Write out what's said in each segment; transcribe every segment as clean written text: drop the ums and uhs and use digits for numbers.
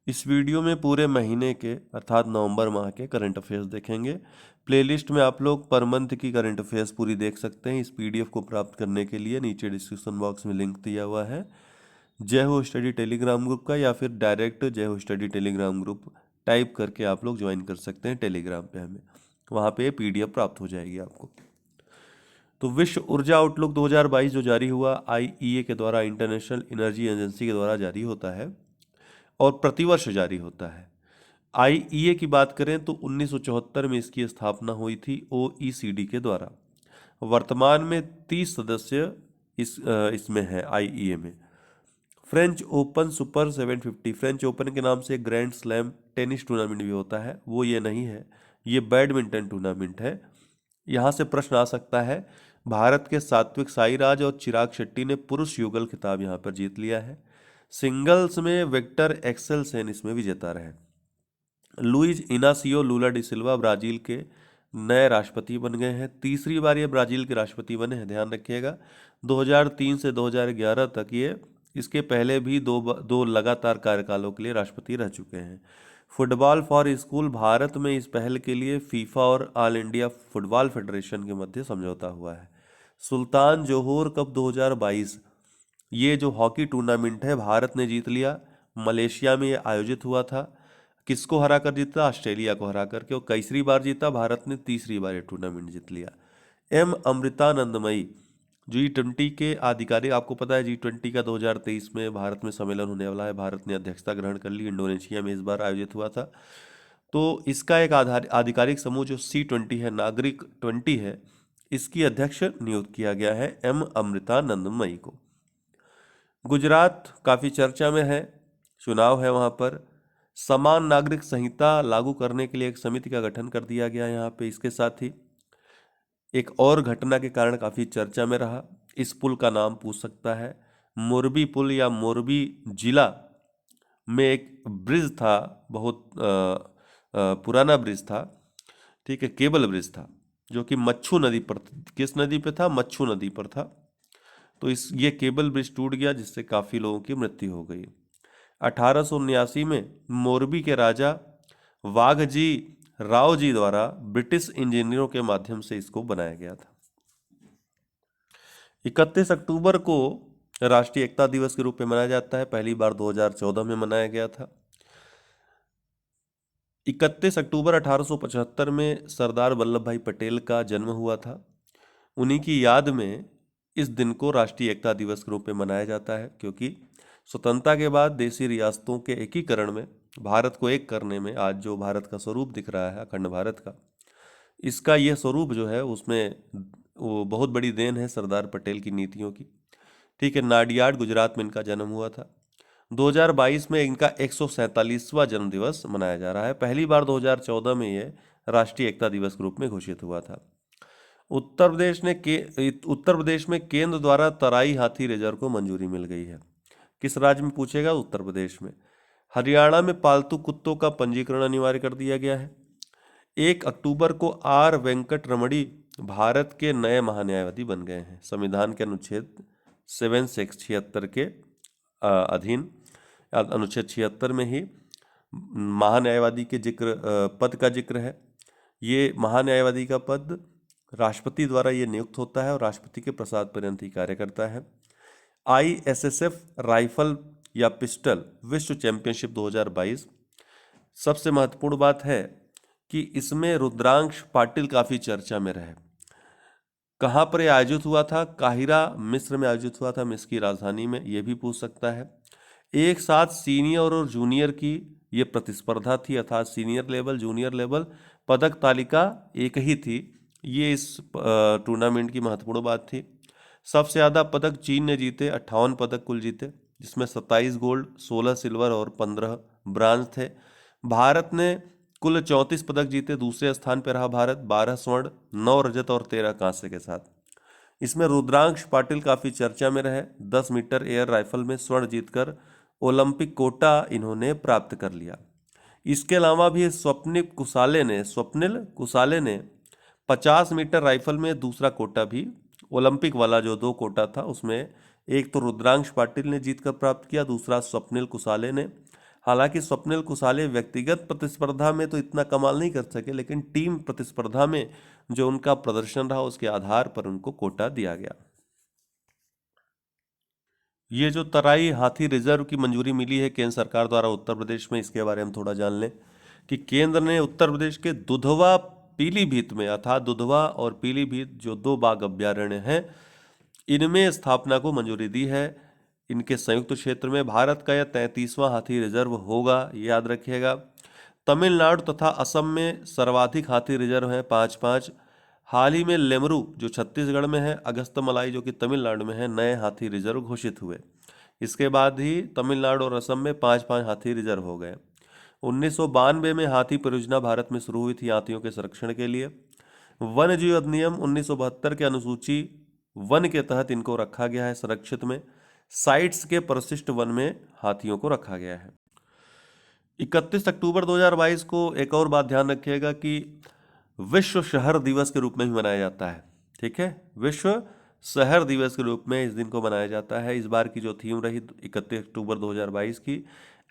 इस वीडियो में पूरे महीने के अर्थात नवंबर माह के करंट अफेयर्स देखेंगे। प्लेलिस्ट में आप लोग पर मंथ की करंट अफेयर्स पूरी देख सकते हैं। इस पीडीएफ को प्राप्त करने के लिए नीचे डिस्क्रिप्शन बॉक्स में लिंक दिया हुआ है, जय हो स्टडी टेलीग्राम ग्रुप का, या फिर डायरेक्ट जय हो स्टडी टेलीग्राम ग्रुप टाइप करके आप लोग ज्वाइन कर सकते हैं टेलीग्राम पे हमें, वहाँ पे पीडीएफ प्राप्त हो जाएगी आपको। तो विश्व ऊर्जा आउटलुक 2022 जो जारी हुआ आईईए के द्वारा, इंटरनेशनल एनर्जी एजेंसी के द्वारा जारी होता है और प्रतिवर्ष जारी होता है। आईईए की बात करें तो 1974 में इसकी स्थापना हुई थी ओईसीडी के द्वारा। वर्तमान में 30 सदस्य इसमें है आईईए में। French open super 750, French open के नाम से एक ग्रैंड स्लैम टेनिस टूर्नामेंट भी होता है, वो ये नहीं है, ये बैडमिंटन टूर्नामेंट है। यहाँ से प्रश्न आ सकता है, भारत के सात्विक साईराज और चिराग शेट्टी ने पुरुष युगल खिताब यहाँ पर जीत लिया है। सिंगल्स में विक्टर एक्सेलसेन इसमें विजेता रहे। लुइज इनासियो लूला डी सिल्वा ब्राजील के नए राष्ट्रपति बन गए हैं। तीसरी बार ये ब्राजील के राष्ट्रपति बने हैं, ध्यान रखिएगा। 2003 से 2011 तक ये, इसके पहले भी दो लगातार कार्यकालों के लिए राष्ट्रपति रह चुके हैं। फुटबॉल फॉर स्कूल, भारत में इस पहल के लिए फीफा और ऑल इंडिया फुटबॉल फेडरेशन के मध्य समझौता हुआ है। सुल्तान जोहोर कप 2022, ये जो हॉकी टूर्नामेंट है भारत ने जीत लिया। मलेशिया में ये आयोजित हुआ था। किसको हरा कर जीता? ऑस्ट्रेलिया को हरा करके। और तीसरी बार जीता भारत ने, तीसरी बार ये टूर्नामेंट जीत लिया। एम अमृतानंदमयी G20 के आधिकारिक, आपको पता है G20 का 2023 में भारत में सम्मेलन होने वाला है। भारत ने अध्यक्षता ग्रहण कर ली, इंडोनेशिया में इस बार आयोजित हुआ था। तो इसका एक आधिकारिक समूह जो C20 है, नागरिक 20 है, इसकी अध्यक्ष नियुक्त किया गया है एम अमृतानंदमयी को। गुजरात काफ़ी चर्चा में है, चुनाव है वहाँ पर। समान नागरिक संहिता लागू करने के लिए एक समिति का गठन कर दिया गया यहाँ पे। इसके साथ ही एक और घटना के कारण काफ़ी चर्चा में रहा। इस पुल का नाम पूछ सकता है, मोरबी पुल या मोरबी जिला में एक ब्रिज था, बहुत पुराना ब्रिज था, ठीक है, केबल ब्रिज था, जो कि मच्छू नदी पर, किस नदी पे था? मच्छू नदी पर था। तो ये केबल ब्रिज टूट गया, जिससे काफ़ी लोगों की मृत्यु हो गई। 1879 में मोरबी के राजा वाघजी राव जी द्वारा ब्रिटिश इंजीनियरों के माध्यम से इसको बनाया गया था। 31 अक्टूबर को राष्ट्रीय एकता दिवस के रूप में मनाया जाता है। पहली बार 2014 में मनाया गया था। 31 अक्टूबर 1875 में सरदार वल्लभ भाई पटेल का जन्म हुआ था। उन्हीं की याद में इस दिन को राष्ट्रीय एकता दिवस के रूप में मनाया जाता है, क्योंकि स्वतंत्रता के बाद देशी रियासतों के एकीकरण में, भारत को एक करने में, आज जो भारत का स्वरूप दिख रहा है अखंड भारत का, इसका ये स्वरूप जो है उसमें वो बहुत बड़ी देन है सरदार पटेल की नीतियों की। ठीक है, नाडियाड गुजरात में इनका जन्म हुआ था। 2022 में इनका 147वां जन्म दिवस मनाया जा रहा है। पहली बार 2014 में ये राष्ट्रीय एकता दिवस के रूप में घोषित हुआ था। उत्तर प्रदेश में केंद्र द्वारा तराई हाथी रिजर्व को मंजूरी मिल गई है। किस राज्य में पूछेगा? उत्तर प्रदेश में। हरियाणा में पालतू कुत्तों का पंजीकरण अनिवार्य कर दिया गया है। 1 अक्टूबर को आर वेंकट रमणी भारत के नए महान्यायवादी बन गए हैं। संविधान के अनुच्छेद 776 के अधीन, अनुच्छेद 76 में ही महान्यायवादी के पद का जिक्र है। ये महान्यायवादी का पद राष्ट्रपति द्वारा ये नियुक्त होता है और राष्ट्रपति के प्रसाद पर्यंत ही कार्य करता है। ISSF राइफल या पिस्टल विश्व चैंपियनशिप 2022, सबसे महत्वपूर्ण बात है कि इसमें रुद्रांश पाटिल काफ़ी चर्चा में रहे। कहाँ पर यह आयोजित हुआ था? काहिरा मिस्र में आयोजित हुआ था, मिस्र की राजधानी में। ये भी पूछ सकता है। एक साथ सीनियर और जूनियर की ये प्रतिस्पर्धा थी, अर्थात सीनियर लेवल जूनियर लेवल, पदक तालिका एक ही थी। ये इस टूर्नामेंट की महत्वपूर्ण बात थी। सबसे ज़्यादा पदक चीन ने जीते, 58 पदक कुल जीते, जिसमें 27 गोल्ड, 16 सिल्वर और 15 ब्रांज थे। भारत ने कुल 34 पदक जीते, दूसरे स्थान पर रहा भारत, 12 स्वर्ण, 9 रजत और 13 कांस्य के साथ। इसमें रुद्रांश पाटिल काफ़ी चर्चा में रहे। 10 मीटर एयर राइफल में स्वर्ण जीतकर ओलंपिक कोटा इन्होंने प्राप्त कर लिया। इसके अलावा भी स्वप्निल कुसाले ने 50 मीटर राइफल में दूसरा कोटा भी, ओलंपिक वाला जो 2 कोटा था उसमें एक तो रुद्रांश पाटिल ने जीतकर प्राप्त किया, दूसरा स्वप्निल कुसाले ने। हालांकि स्वप्निल कुसाले व्यक्तिगत प्रतिस्पर्धा में तो इतना कमाल नहीं कर सके, लेकिन टीम प्रतिस्पर्धा में जो उनका प्रदर्शन रहा उसके आधार पर उनको कोटा दिया गया। ये जो तराई हाथी रिजर्व की मंजूरी मिली है केंद्र सरकार द्वारा उत्तर प्रदेश में, इसके बारे में थोड़ा जान लें कि केंद्र ने उत्तर प्रदेश के दुधवा पीलीभीत में, अर्थात दुधवा और पीलीभीत जो दो बाघ अभ्यारण्य हैं, इनमें स्थापना को मंजूरी दी है। इनके संयुक्त क्षेत्र में भारत का यह 33वां हाथी रिजर्व होगा, ये याद रखिएगा। तमिलनाडु तथा असम में सर्वाधिक हाथी रिजर्व हैं, 5-5। हाल ही में लेमरू जो छत्तीसगढ़ में है, अगस्तमलाई जो कि तमिलनाडु में है, नए हाथी रिजर्व घोषित हुए। इसके बाद ही तमिलनाडु और असम में 5-5 हाथी रिजर्व हो गए। 1992 में हाथी परियोजना भारत में शुरू हुई थी हाथियों के संरक्षण के लिए। वन्य जीव अधिनियम 1972 के अनुसूची वन के तहत इनको रखा गया है संरक्षित में। साइट्स के परिशिष्ट वन में हाथियों को रखा गया है। 31 अक्टूबर 2022 को एक और बात ध्यान रखिएगा कि विश्व शहर दिवस के रूप में भी मनाया जाता है। ठीक है, विश्व शहर दिवस के रूप में इस दिन को मनाया जाता है। इस बार की जो थीम रही 31 अक्टूबर 2022 की,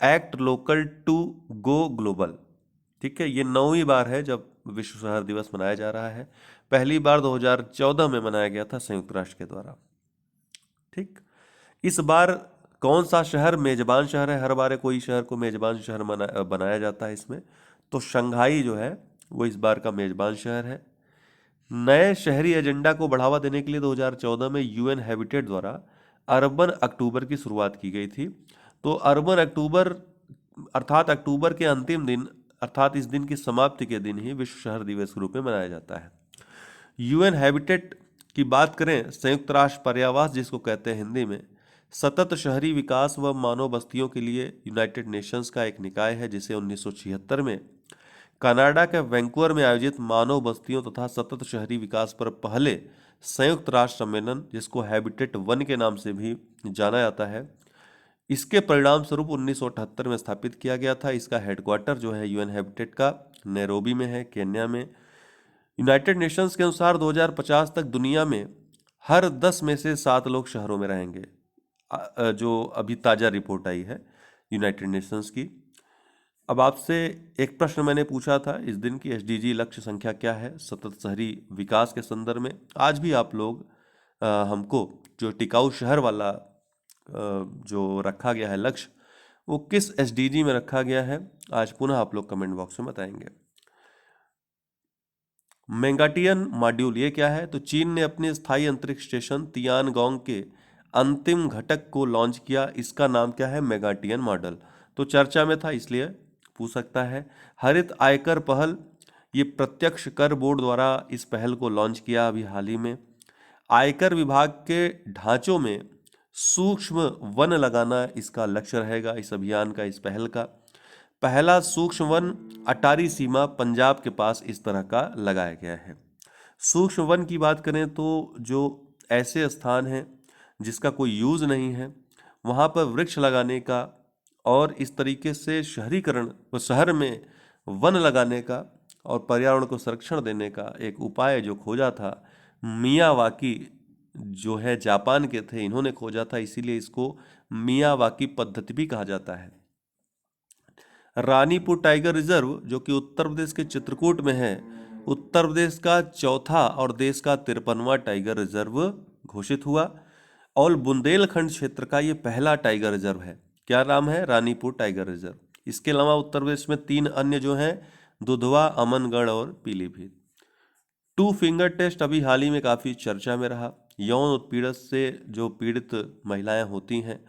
act local to go global. ठीक है, ये 9वीं बार है जब विश्व शहर दिवस मनाया जा रहा है। पहली बार 2014 में मनाया गया था संयुक्त राष्ट्र के द्वारा। ठीक, इस बार कौन सा शहर मेजबान शहर है? हर बार कोई शहर को मेजबान शहर बनाया जाता है इसमें, तो शंघाई जो है वो इस बार का मेजबान शहर है। नए शहरी एजेंडा को बढ़ावा देने के लिए 2014 में यूएन हैबिटेट द्वारा अर्बन अक्टूबर की शुरुआत की गई थी। तो अर्बन अक्टूबर अर्थात अक्टूबर के अंतिम दिन, अर्थात इस दिन की समाप्ति के दिन ही विश्व शहर दिवस के रूप में मनाया जाता है। यूएन हैबिटेट की बात करें, संयुक्त राष्ट्र पर्यावास जिसको कहते हैं हिंदी में, सतत शहरी विकास व मानव बस्तियों के लिए यूनाइटेड नेशंस का एक निकाय है, जिसे 1976 में कनाडा के वैंकूवर में आयोजित मानव बस्तियों तथा सतत शहरी विकास पर पहले संयुक्त राष्ट्र सम्मेलन, जिसको हैबिटेट 1 के नाम से भी जाना जाता है, इसके परिणाम स्वरूप 1978 में स्थापित किया गया था। इसका हेडक्वार्टर जो है यूएन हैबिटेट का नैरोबी में है, केन्या में। यूनाइटेड नेशंस के अनुसार 2050 तक दुनिया में हर 10 में से 7 लोग शहरों में रहेंगे, जो अभी ताज़ा रिपोर्ट आई है यूनाइटेड नेशंस की। अब आपसे एक प्रश्न मैंने पूछा था इस दिन की, एसडीजी लक्ष्य संख्या क्या है सतत शहरी विकास के संदर्भ में। आज भी आप लोग हमको जो टिकाऊ शहर वाला जो रखा गया है लक्ष्य, वो किस एसडीजी में रखा गया है, आज पुनः आप लोग कमेंट बॉक्स में बताएंगे। मेगाटियन मॉड्यूल ये क्या है? तो चीन ने अपने स्थायी अंतरिक्ष स्टेशन तियानगोंग के अंतिम घटक को लॉन्च किया। इसका नाम क्या है? मेगाटियन मॉडल। तो चर्चा में था इसलिए पूछ सकता है। हरित आयकर पहल, ये प्रत्यक्ष कर बोर्ड द्वारा इस पहल को लॉन्च किया अभी हाल ही में। आयकर विभाग के ढांचों में सूक्ष्म वन लगाना इसका लक्ष्य रहेगा इस अभियान का, इस पहल का। पहला सूक्ष्म वन अटारी सीमा पंजाब के पास इस तरह का लगाया गया है। सूक्ष्म वन की बात करें तो जो ऐसे स्थान हैं जिसका कोई यूज़ नहीं है, वहाँ पर वृक्ष लगाने का और इस तरीके से शहरीकरण व शहर में वन लगाने का और पर्यावरण को संरक्षण देने का एक उपाय जो खोजा था मियावाकी, जो है जापान के थे, इन्होंने खोजा था, इसीलिए इसको मियावाकी पद्धति भी कहा जाता है। रानीपुर टाइगर रिजर्व जो कि उत्तर प्रदेश के चित्रकूट में है, उत्तर प्रदेश का चौथा और देश का 53वां टाइगर रिजर्व घोषित हुआ और बुंदेलखंड क्षेत्र का ये पहला टाइगर रिजर्व है। क्या नाम है? Ranipur tiger reserve. इसके अलावा उत्तर प्रदेश में 3 अन्य जो हैं, दुधवा, अमनगढ़ और पीलीभीत। 2 फिंगर टेस्ट अभी हाल ही में काफ़ी चर्चा में रहा। यौन उत्पीड़न से जो पीड़ित महिलाएं होती हैं,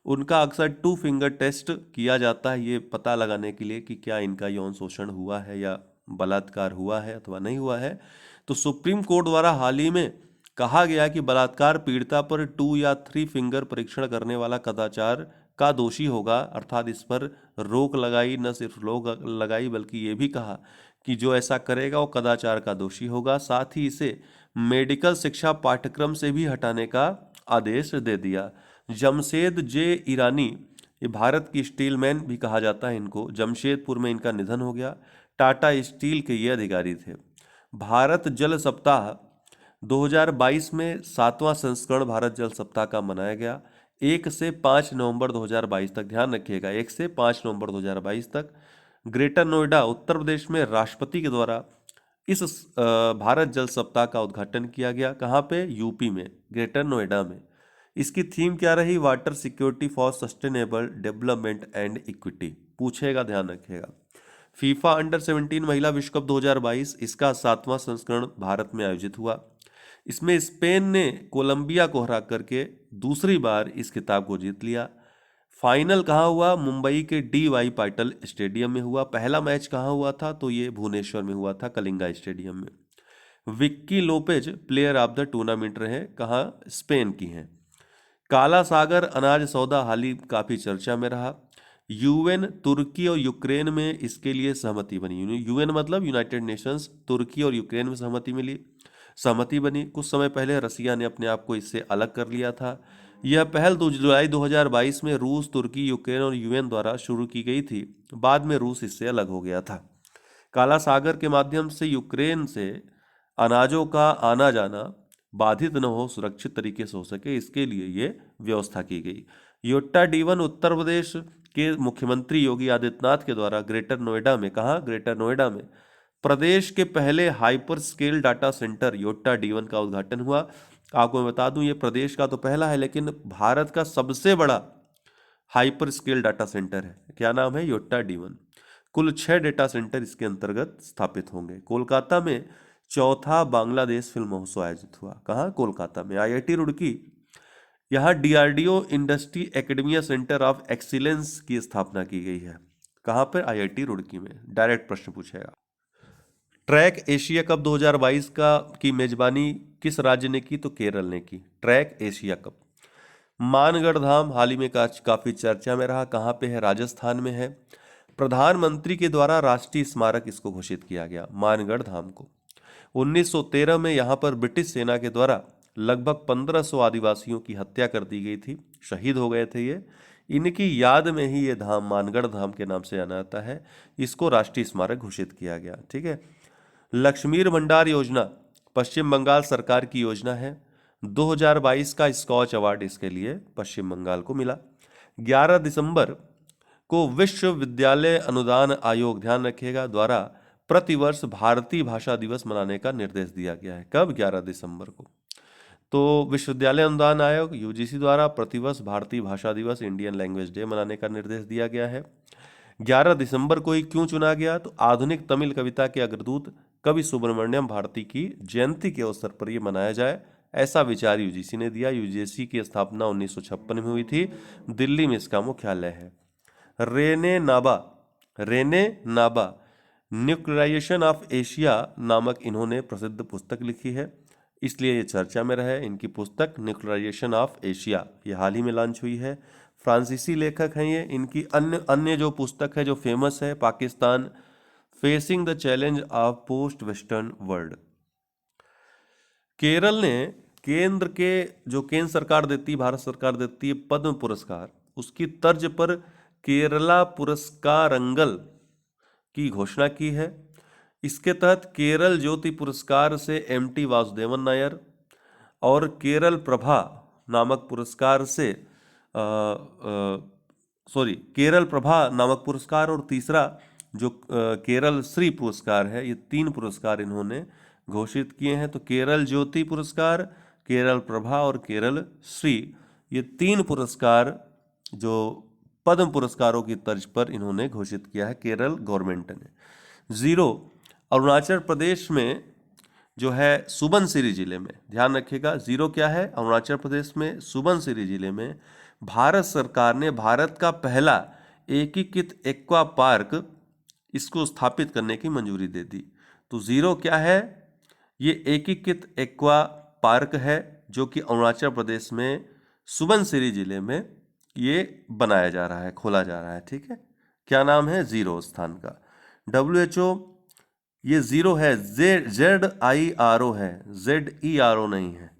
उनका अक्सर 2 फिंगर टेस्ट किया जाता है ये पता लगाने के लिए कि क्या इनका यौन शोषण हुआ है या बलात्कार हुआ है अथवा नहीं हुआ है। तो सुप्रीम कोर्ट द्वारा हाल ही में कहा गया कि बलात्कार पीड़िता पर 2 या 3 फिंगर परीक्षण करने वाला कदाचार का दोषी होगा, अर्थात इस पर रोक लगाई, न सिर्फ रोक लगाई बल्कि ये भी कहा कि जो ऐसा करेगा वो कदाचार का दोषी होगा। साथ ही इसे मेडिकल शिक्षा पाठ्यक्रम से भी हटाने का आदेश दे दिया। जमशेद जे ईरानी, ये भारत की स्टील मैन भी कहा जाता है इनको, जमशेदपुर में इनका निधन हो गया। टाटा स्टील के ये अधिकारी थे। भारत जल सप्ताह 2022 में 7वां संस्करण भारत जल सप्ताह का मनाया गया। 1 से 5 नवंबर 2022 तक, ध्यान रखिएगा 1 से 5 नवंबर 2022 तक ग्रेटर नोएडा उत्तर प्रदेश में राष्ट्रपति के द्वारा इस भारत जल सप्ताह का उद्घाटन किया गया। कहाँ पे? यूपी में, ग्रेटर नोएडा में। इसकी थीम क्या रही? Water security for sustainable development and equity. पूछेगा, ध्यान रखिएगा। फीफा अंडर 17 महिला विश्व कप 2022, इसका 7वां संस्करण भारत में आयोजित हुआ। इसमें स्पेन ने कोलंबिया को हरा करके दूसरी बार इस खिताब को जीत लिया। फाइनल कहाँ हुआ? मुंबई के DY पाटिल स्टेडियम में हुआ। पहला मैच कहाँ हुआ था? तो ये भुवनेश्वर में हुआ था, कलिंगा स्टेडियम में। Vicky Lopez player of the tournament रहे। कहाँ? स्पेन की हैं। काला सागर अनाज सौदा हाल ही काफ़ी चर्चा में रहा। UN, तुर्की और यूक्रेन में इसके लिए सहमति बनी। UN मतलब यूनाइटेड नेशंस, तुर्की और यूक्रेन में सहमति बनी। कुछ समय पहले रसिया ने अपने आप को इससे अलग कर लिया था। यह पहल 2 जुलाई 2022 में रूस, तुर्की, यूक्रेन और UN द्वारा शुरू की गई थी। बाद में रूस इससे अलग हो गया था। काला सागर के माध्यम से यूक्रेन से अनाजों का आना जाना बाधित न हो, सुरक्षित तरीके से हो सके, इसके लिए ये व्यवस्था की गई। योट्टा D1 उत्तर प्रदेश के मुख्यमंत्री योगी आदित्यनाथ के द्वारा ग्रेटर नोएडा में, कहाँ? ग्रेटर नोएडा में प्रदेश के पहले hyper scale data centre Yotta D1 का उद्घाटन हुआ। आपको मैं बता दूं, ये प्रदेश का तो पहला है, लेकिन भारत का सबसे बड़ा हाइपर स्केल डाटा सेंटर है। क्या नाम है? Yotta D1। कुल 6 डेटा सेंटर इसके अंतर्गत स्थापित होंगे। कोलकाता में चौथा बांग्लादेश फिल्म महोत्सव आयोजित हुआ। कहाँ? कोलकाता में। IIT रुड़की, यहाँ DRDO industry academia centre of excellence की स्थापना की गई है। कहाँ पर? IIT रुड़की में। डायरेक्ट प्रश्न पूछेगा। ट्रैक एशिया कप 2022 की मेजबानी किस राज्य ने की? तो केरल ने की। Track Asia Cup. Mangarh Dham हाल ही में काफी चर्चा में रहा। कहाँ पे है? राजस्थान में है। प्रधानमंत्री के द्वारा राष्ट्रीय स्मारक इसको घोषित किया गया, मानगढ़ धाम को। 1913 में यहाँ पर ब्रिटिश सेना के द्वारा लगभग 1500 आदिवासियों की हत्या कर दी गई थी, शहीद हो गए थे ये। इनकी याद में ही ये धाम मानगढ़ धाम के नाम से जाना जाता है। इसको राष्ट्रीय स्मारक घोषित किया गया। ठीक है। लक्ष्मीर भंडार योजना पश्चिम बंगाल सरकार की योजना है। 2022 का स्कॉच अवार्ड इसके लिए पश्चिम बंगाल को मिला। 11 दिसंबर को विश्वविद्यालय अनुदान आयोग, ध्यान रखिएगा, द्वारा प्रतिवर्ष भारतीय भाषा दिवस मनाने का निर्देश दिया गया है। कब? 11 दिसंबर को। तो विश्वविद्यालय अनुदान आयोग UGC द्वारा प्रतिवर्ष भारतीय भाषा दिवस, इंडियन लैंग्वेज डे मनाने का निर्देश दिया गया है। 11 दिसंबर को ही क्यों चुना गया? तो आधुनिक तमिल कविता के अग्रदूत कवि सुब्रमण्यम भारती की जयंती के अवसर पर यह मनाया जाए, ऐसा विचार UGC ने दिया। UGC की स्थापना 1956 में हुई थी। दिल्ली में इसका मुख्यालय है। Renee Naba nuclearization of Asia नामक इन्होंने प्रसिद्ध पुस्तक लिखी है, इसलिए ये चर्चा में रहे। इनकी पुस्तक न्यूक्लियराइजेशन ऑफ एशिया ये हाल ही में लॉन्च हुई है। फ्रांसीसी लेखक हैं ये। इनकी अन्य जो पुस्तक है जो फेमस है, Pakistan facing the challenge of post western world. Kerala ने केंद्र सरकार देती है, भारत सरकार देती है पद्म पुरस्कार, उसकी तर्ज पर केरला पुरस्कारंगल की घोषणा की है। इसके तहत केरल ज्योति पुरस्कार से MT वासुदेवन नायर और केरल प्रभा नामक पुरस्कार से केरल प्रभा नामक पुरस्कार और तीसरा जो केरल श्री पुरस्कार है, ये 3 पुरस्कार इन्होंने घोषित किए हैं। तो केरल ज्योति पुरस्कार, केरल प्रभा और केरल श्री, ये 3 पुरस्कार जो पद्म पुरस्कारों की तर्ज पर इन्होंने घोषित किया है केरल गवर्नमेंट ने। 0 अरुणाचल प्रदेश में जो है सुबनसिरी जिले में, ध्यान रखिएगा 0 क्या है? अरुणाचल प्रदेश में सुबनसिरी जिले में भारत सरकार ने भारत का पहला एकीकृत एक्वा पार्क इसको स्थापित करने की मंजूरी दे दी। तो 0 क्या है? ये एकीकृत एक्वा पार्क है जो कि अरुणाचल प्रदेश में सुबनसिरी जिले में ये बनाया जा रहा है, खोला जा रहा है। ठीक है। क्या नाम है? 0 स्थान का। WHO ये 0 है, ZIRO है, ZERO नहीं है।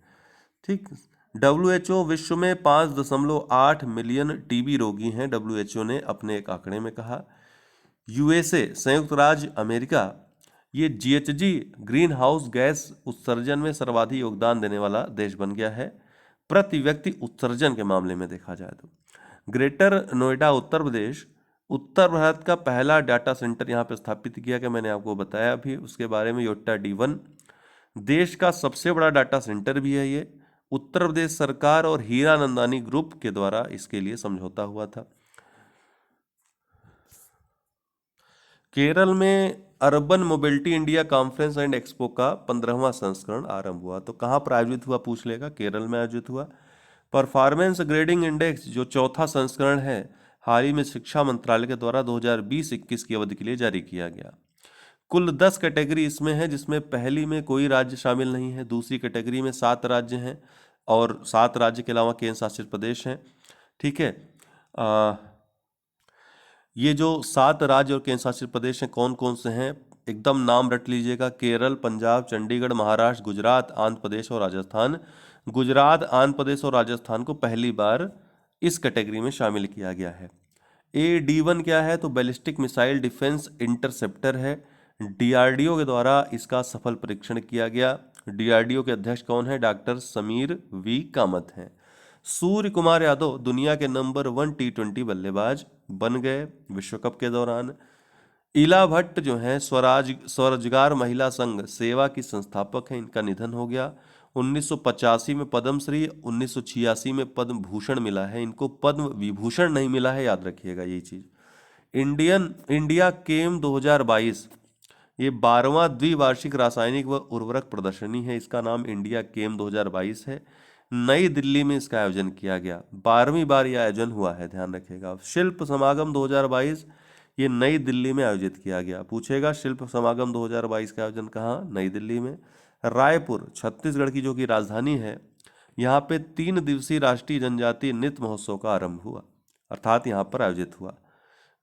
ठीक। WHO विश्व में 5.8 मिलियन TB रोगी हैं, WHO ने अपने एक आंकड़े में कहा। USA संयुक्त राज्य अमेरिका ये GHG ग्रीन हाउस गैस उत्सर्जन में सर्वाधिक योगदान देने वाला देश बन गया है। प्रति व्यक्ति उत्सर्जन के मामले में देखा जाए तो। ग्रेटर नोएडा उत्तर प्रदेश उत्तर भारत का पहला डाटा सेंटर यहाँ पे स्थापित किया गया, मैंने आपको बताया अभी उसके बारे में। योट्टा D1 देश का सबसे बड़ा डाटा सेंटर भी है ये। उत्तर प्रदेश सरकार और हीरानंदानी ग्रुप के द्वारा इसके लिए समझौता हुआ था। केरल में urban mobility India conference and expo का 15वां संस्करण आरंभ हुआ। तो कहाँ पर आयोजित हुआ पूछ लेगा, केरल में आयोजित हुआ। परफॉर्मेंस ग्रेडिंग इंडेक्स जो चौथा संस्करण है, हाल ही में शिक्षा मंत्रालय के द्वारा 2020-21 की अवधि के लिए जारी किया गया। कुल 10 कैटेगरी इसमें है, जिसमें पहली में कोई राज्य शामिल नहीं है, दूसरी कैटेगरी में 7 राज्य हैं और 7 राज्य के अलावा केंद्र शासित प्रदेश हैं। ठीक है, ये जो 7 राज्य और केंद्र शासित प्रदेश हैं कौन कौन से हैं, एकदम नाम रट लीजिएगा। केरल, पंजाब, चंडीगढ़, महाराष्ट्र, गुजरात, आंध्र प्रदेश और राजस्थान। गुजरात, आंध्र प्रदेश और राजस्थान को पहली बार इस कैटेगरी में शामिल किया गया है। D1 क्या है, तो बैलिस्टिक मिसाइल डिफेंस इंटरसेप्टर है। DRDO के द्वारा इसका सफल परीक्षण किया गया। DRDO के अध्यक्ष कौन है, डॉक्टर समीर V कामत हैं। सूर्य कुमार यादव दुनिया के नंबर 1 T20 बल्लेबाज बन गए विश्व कप के दौरान। इला भट्ट जो है स्वरोजगार महिला संघ सेवा की संस्थापक हैं, इनका निधन हो गया। 1985 में पद्मश्री, 1986 में पद्म भूषण मिला है, इनको पद्म विभूषण नहीं मिला है, याद रखिएगा यही चीज। इंडिया केम 2022 ये 12वां द्विवार्षिक रासायनिक व उर्वरक प्रदर्शनी है, इसका नाम इंडिया केम 2022 है। नई दिल्ली में इसका आयोजन किया गया, 12वीं बार यह आयोजन हुआ है, ध्यान रखिएगा। शिल्प समागम 2022 ये नई दिल्ली में आयोजित किया गया, पूछेगा शिल्प समागम 2022 का आयोजन कहाँ, नई दिल्ली में। रायपुर छत्तीसगढ़ की जो कि राजधानी है, यहाँ पे 3 दिवसीय राष्ट्रीय जनजातीय नृत्य महोत्सव का आरंभ हुआ, अर्थात यहाँ पर आयोजित हुआ।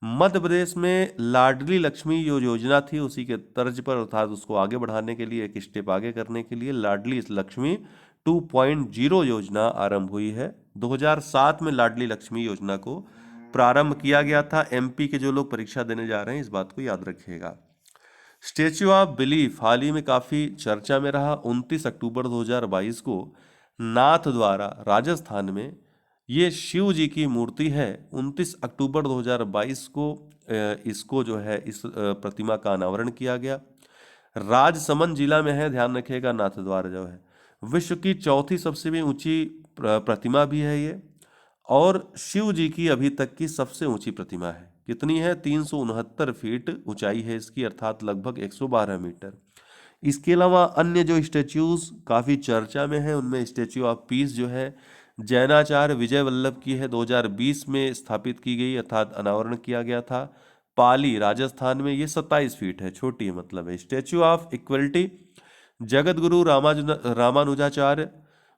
मध्य प्रदेश में लाडली लक्ष्मी जो योजना थी उसी के तर्ज पर, अर्थात उसको आगे बढ़ाने के लिए, एक स्टेप आगे करने के लिए लाडली लक्ष्मी 2.0 योजना आरंभ हुई है। 2007 में लाडली लक्ष्मी योजना को प्रारंभ किया गया था। MP के जो लोग परीक्षा देने जा रहे हैं इस बात को याद रखिएगा। स्टेच्यू ऑफ बिलीफ हाल ही में काफी चर्चा में रहा। 29 अक्टूबर 2022 को नाथ द्वारा राजस्थान में ये शिव जी की मूर्ति है। 29 अक्टूबर 2022 को इसको जो है इस प्रतिमा का अनावरण किया गया। राजसमंद जिला में है, ध्यान रखिएगा, नाथ द्वारा जो है विश्व की चौथी सबसे भी ऊंची प्रतिमा भी है ये, और शिव जी की अभी तक की सबसे ऊंची प्रतिमा है। कितनी है, 369 फीट ऊंचाई है इसकी, अर्थात लगभग 112 मीटर। इसके अलावा अन्य जो स्टेच्यूज काफी चर्चा में है, उनमें स्टेच्यू ऑफ पीस जो है जैनाचार्य विजय वल्लभ की है, 2020 में स्थापित की गई, अर्थात अनावरण किया गया था। पाली राजस्थान में ये 27 फीट है, छोटी है मतलब है। Statue of equality Jagat Guru Ramanujacharya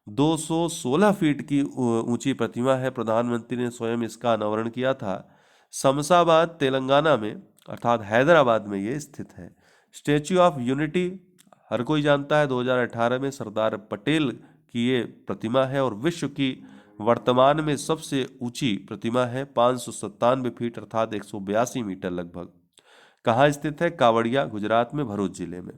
216 feet की ऊंची प्रतिमा है, प्रधानमंत्री ने स्वयं इसका अनावरण किया था। शमशाबाद तेलंगाना में, अर्थात हैदराबाद में ये स्थित है। स्टेच्यू ऑफ यूनिटी हर कोई जानता है, 2018 में सरदार पटेल की ये प्रतिमा है और विश्व की वर्तमान में सबसे ऊंची प्रतिमा है, 597 फीट अर्थात 182 मीटर लगभग। कहाँ स्थित है, कावड़िया गुजरात में, भरूच जिले में।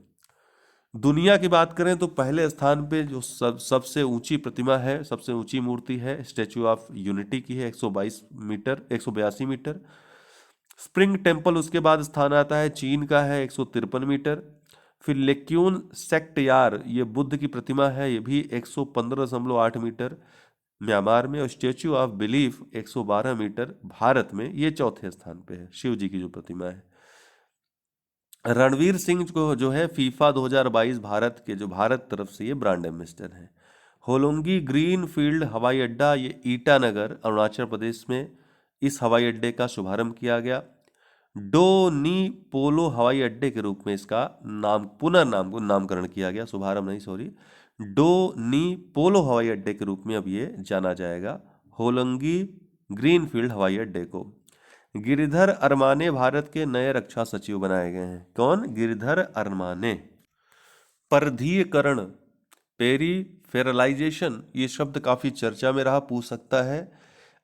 दुनिया की बात करें तो पहले स्थान पे जो सबसे ऊंची प्रतिमा है, सबसे ऊंची मूर्ति है, स्टैच्यू ऑफ यूनिटी की है, 122 मीटर, 182 मीटर। स्प्रिंग टेम्पल उसके बाद स्थान आता है, चीन का है, 153 मीटर। फिर लेक्यून सेक्टयार ये बुद्ध की प्रतिमा है, ये भी 115.8 मीटर म्यांमार में। और statue of belief 112 metre Bharat में, ये चौथे स्थान पे है शिव जी की जो प्रतिमा है। रणवीर सिंह को जो है फीफा 2022 भारत के जो भारत तरफ से ये ब्रांड एम्बेसडर हैं। होलोंगी ग्रीन फील्ड हवाई अड्डा ये ईटानगर अरुणाचल प्रदेश में, इस हवाई अड्डे का शुभारंभ किया गया। डोनी पोलो हवाई अड्डे के रूप में इसका नामकरण किया गया, शुभारंभ नहीं सॉरी, डोनी पोलो हवाई अड्डे के रूप में अब ये जाना जाएगा, होलोंगी ग्रीन फील्ड हवाई अड्डे को। गिरिधर अरमाने भारत के नए रक्षा सचिव बनाए गए हैं। कौन, गिरिधर अरमाने। परधीयकरण पेरीफेरलाइजेशन ये शब्द काफी चर्चा में रहा, पूछ सकता है।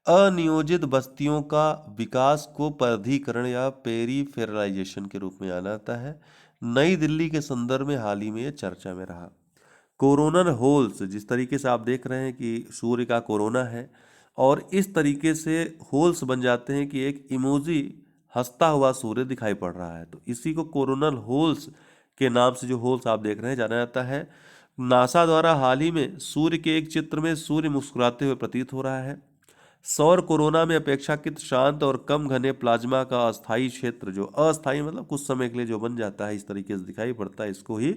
अनियोजित बस्तियों का विकास को परधीकरण या पेरीफेरलाइजेशन के रूप में जाना जाता है। नई दिल्ली के संदर्भ में हाल ही में ये चर्चा में रहा। कोरोनल होल्स, जिस तरीके से आप देख रहे हैं कि सूर्य का कोरोना है और इस तरीके से होल्स बन जाते हैं कि एक इमोजी हंसता हुआ सूर्य दिखाई पड़ रहा है, तो इसी को कोरोनल होल्स के नाम से जो होल्स आप देख रहे हैं जाना जाता है। नासा द्वारा हाल ही में सूर्य के एक चित्र में सूर्य मुस्कुराते हुए प्रतीत हो रहा है। सौर कोरोना में अपेक्षाकृत शांत और कम घने प्लाज्मा का अस्थायी क्षेत्र, जो अस्थायी मतलब कुछ समय के लिए जो बन जाता है इस तरीके से दिखाई पड़ता है, इसको ही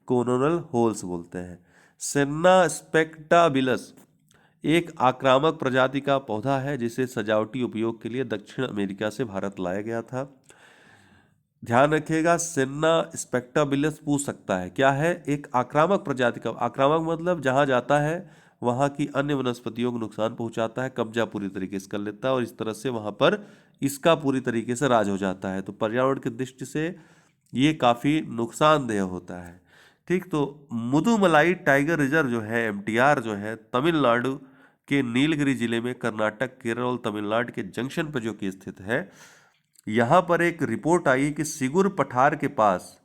कोरोनल होल्स बोलते हैं। सेन्ना स्पेक्टाबिलस एक आक्रामक प्रजाति का पौधा है जिसे सजावटी उपयोग के लिए दक्षिण अमेरिका से भारत लाया गया था। ध्यान रखिएगा, सेन्ना स्पेक्टाबिलस पूछ सकता है क्या है, एक आक्रामक प्रजाति का। आक्रामक मतलब जहां जाता है वहां की अन्य वनस्पतियों को नुकसान पहुंचाता है, कब्जा पूरी तरीके से कर लेता है और इस तरह से वहां पर इसका पूरी तरीके से राज हो जाता है। तो पर्यावरण की दृष्टि से ये काफी नुकसानदेह होता है। ठीक, तो मुदुमलाई टाइगर रिजर्व जो है, एमटीआर जो है, तमिलनाडु के नीलगिरी जिले में कर्नाटक, केरल और तमिलनाडु के जंक्शन पर जो कि स्थित है। यहाँ पर एक रिपोर्ट आई कि सिगुर पठार के पास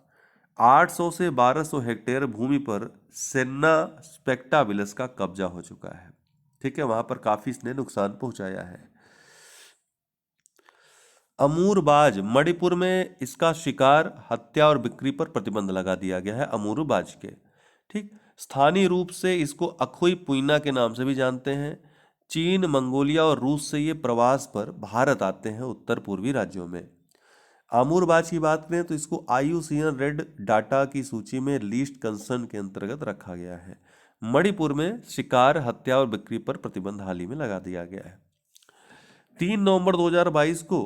800 से 1200 हेक्टेयर भूमि पर सेन्ना स्पेक्टाबिलस का कब्जा हो चुका है। ठीक है, वहां पर काफी इसने नुकसान पहुंचाया है। अमूरबाज, मणिपुर में इसका शिकार, हत्या और बिक्री पर प्रतिबंध लगा दिया गया है अमूरबाज के। ठीक, स्थानीय रूप से इसको अखोई पुइना के नाम से भी जानते हैं। चीन, मंगोलिया और रूस से ये प्रवास पर भारत आते हैं उत्तर पूर्वी राज्यों में। आमूरबाज की बात करें तो इसको IUCN रेड डाटा की सूची में लीस्ट कंसर्न के अंतर्गत रखा गया है। मणिपुर में शिकार, हत्या और बिक्री पर प्रतिबंध हाल ही में लगा दिया गया है। 3 नवंबर 2022 को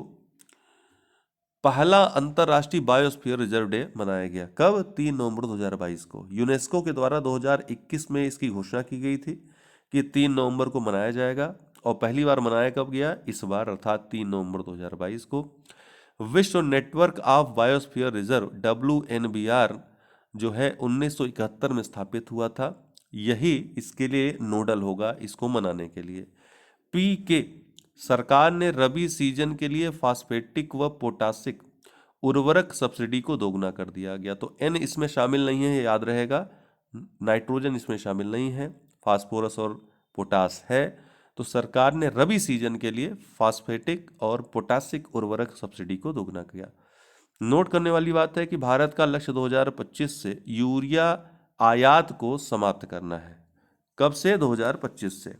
पहला अंतर्राष्ट्रीय बायोस्फीयर रिजर्व डे मनाया गया। कब? 3 नवंबर 2022 को। यूनेस्को के द्वारा 2021 में इसकी घोषणा की गई थी कि 3 नवंबर को मनाया जाएगा, और पहली बार मनाया कब गया? इस बार, अर्थात 3 नवंबर 2022 को। विश्व network of biosphere reserve WNBR जो है 1971 में स्थापित हुआ था। यही इसके लिए नोडल होगा इसको मनाने के लिए। PK, सरकार ने रबी सीजन के लिए फास्फेटिक व पोटासिक उर्वरक सब्सिडी को दोगुना कर दिया गया। तो N इसमें शामिल नहीं है, ये याद रहेगा। नाइट्रोजन इसमें शामिल नहीं है, फास्फोरस और पोटास है। तो सरकार ने रबी सीजन के लिए फास्फेटिक और पोटासिक उर्वरक सब्सिडी को दोगुना किया। नोट करने वाली बात है कि भारत का लक्ष्य 2025 से यूरिया आयात को समाप्त करना है। कब से? 2025 से।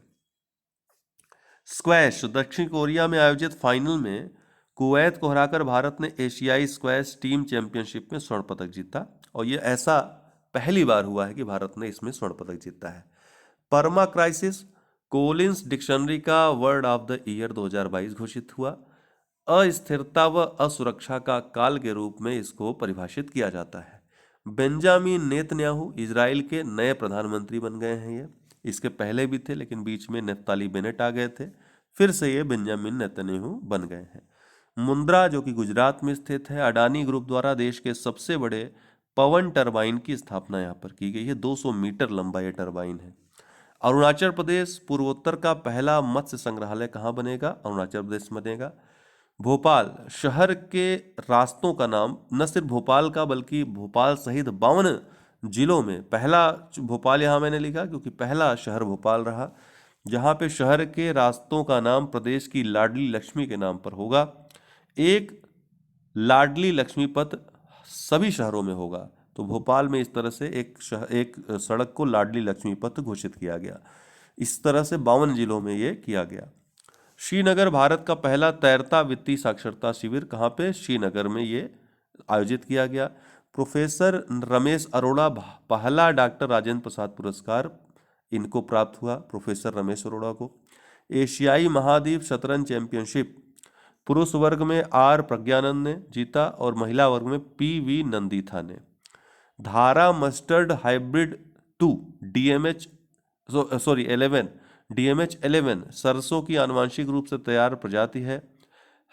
स्क्वैश, दक्षिण कोरिया में आयोजित फाइनल में कुवैत को हराकर भारत ने एशियाई स्क्वैश टीम चैंपियनशिप में स्वर्ण पदक जीता, और ये ऐसा पहली बार हुआ है कि भारत ने इसमें स्वर्ण पदक जीता है। परमा क्राइसिस, कोलिंस डिक्शनरी का वर्ड ऑफ द ईयर 2022 घोषित हुआ। अस्थिरता व असुरक्षा का काल के रूप में इसको परिभाषित किया जाता है। बेंजामिन नेतन्याहू इजराइल के नए प्रधानमंत्री बन गए हैं। ये इसके पहले भी थे, लेकिन बीच में नफ्ताली बेनेट आ गए थे, फिर से ये बेंजामिन नेतन्याहू बन गए हैं। मुंद्रा जो कि गुजरात में स्थित है, अडानी ग्रुप द्वारा देश के सबसे बड़े पवन टरबाइन की स्थापना यहाँ पर की गई है। 200 मीटर लंबा ये टरबाइन है। अरुणाचल प्रदेश पूर्वोत्तर का पहला मत्स्य संग्रहालय कहाँ बनेगा? अरुणाचल प्रदेश में बनेगा। भोपाल, शहर के रास्तों का नाम न सिर्फ भोपाल का बल्कि भोपाल सहित 52 जिलों में पहला, भोपाल यहाँ मैंने लिखा क्योंकि पहला शहर भोपाल रहा, जहाँ पे शहर के रास्तों का नाम प्रदेश की लाडली लक्ष्मी के नाम पर होगा। एक लाडली लक्ष्मी पथ सभी शहरों में होगा, तो भोपाल में इस तरह से एक सड़क को लाडली लक्ष्मी पथ घोषित किया गया। इस तरह से 52 जिलों में ये किया गया। श्रीनगर, भारत का पहला तैरता वित्तीय साक्षरता शिविर कहाँ पे? श्रीनगर में ये आयोजित किया गया। प्रोफेसर रमेश अरोड़ा, पहला डॉक्टर राजेंद्र प्रसाद पुरस्कार इनको प्राप्त हुआ, प्रोफेसर रमेश अरोड़ा को। एशियाई महाद्वीप शतरंज चैंपियनशिप पुरुष वर्ग में R प्रज्ञानंद ने जीता और महिला वर्ग में PV नंदीथा ने। धारा मस्टर्ड हाइब्रिड 2 DMH11 सरसों की आनुवांशिक रूप से तैयार प्रजाति है।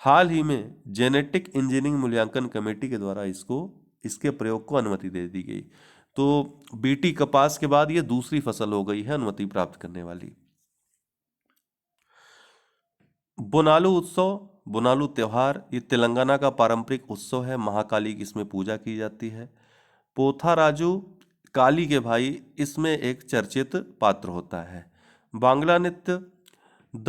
हाल ही में जेनेटिक इंजीनियरिंग मूल्यांकन कमेटी के द्वारा इसके प्रयोग को अनुमति दे दी गई। तो BT कपास के बाद ये दूसरी फसल हो गई है अनुमति प्राप्त करने वाली। बोनालू उत्सव, बोनालू त्योहार, ये तेलंगाना का पारंपरिक उत्सव है। महाकाली की इसमें पूजा की जाती है। पोथाराजू काली के भाई इसमें एक चर्चित पात्र होता है। बांग्ला नृत्य द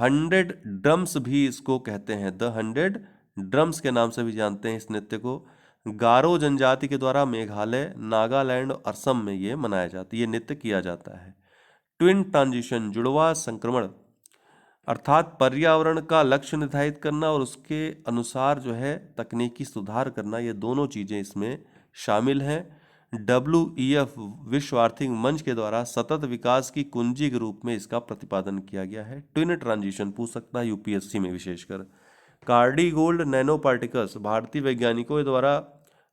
100 ड्रम्स भी इसको कहते हैं, द 100 ड्रम्स के नाम से भी जानते हैं इस नृत्य को। गारो जनजाति के द्वारा मेघालय, नागालैंड और असम में ये मनाया जाता है, ये नृत्य किया जाता है। ट्विन ट्रांजिशन, जुड़वा संक्रमण, अर्थात पर्यावरण का लक्ष्य निर्धारित करना और उसके अनुसार जो है तकनीकी सुधार करना, ये दोनों चीज़ें इसमें शामिल हैं। WEF विश्व आर्थिक मंच के द्वारा सतत विकास की कुंजी के रूप में इसका प्रतिपादन किया गया है। ट्विन ट्रांजिशन पूछ सकता है यूपीएससी में विशेषकर। कार्डिगोल्ड नैनो पार्टिकल्स भारतीय वैज्ञानिकों द्वारा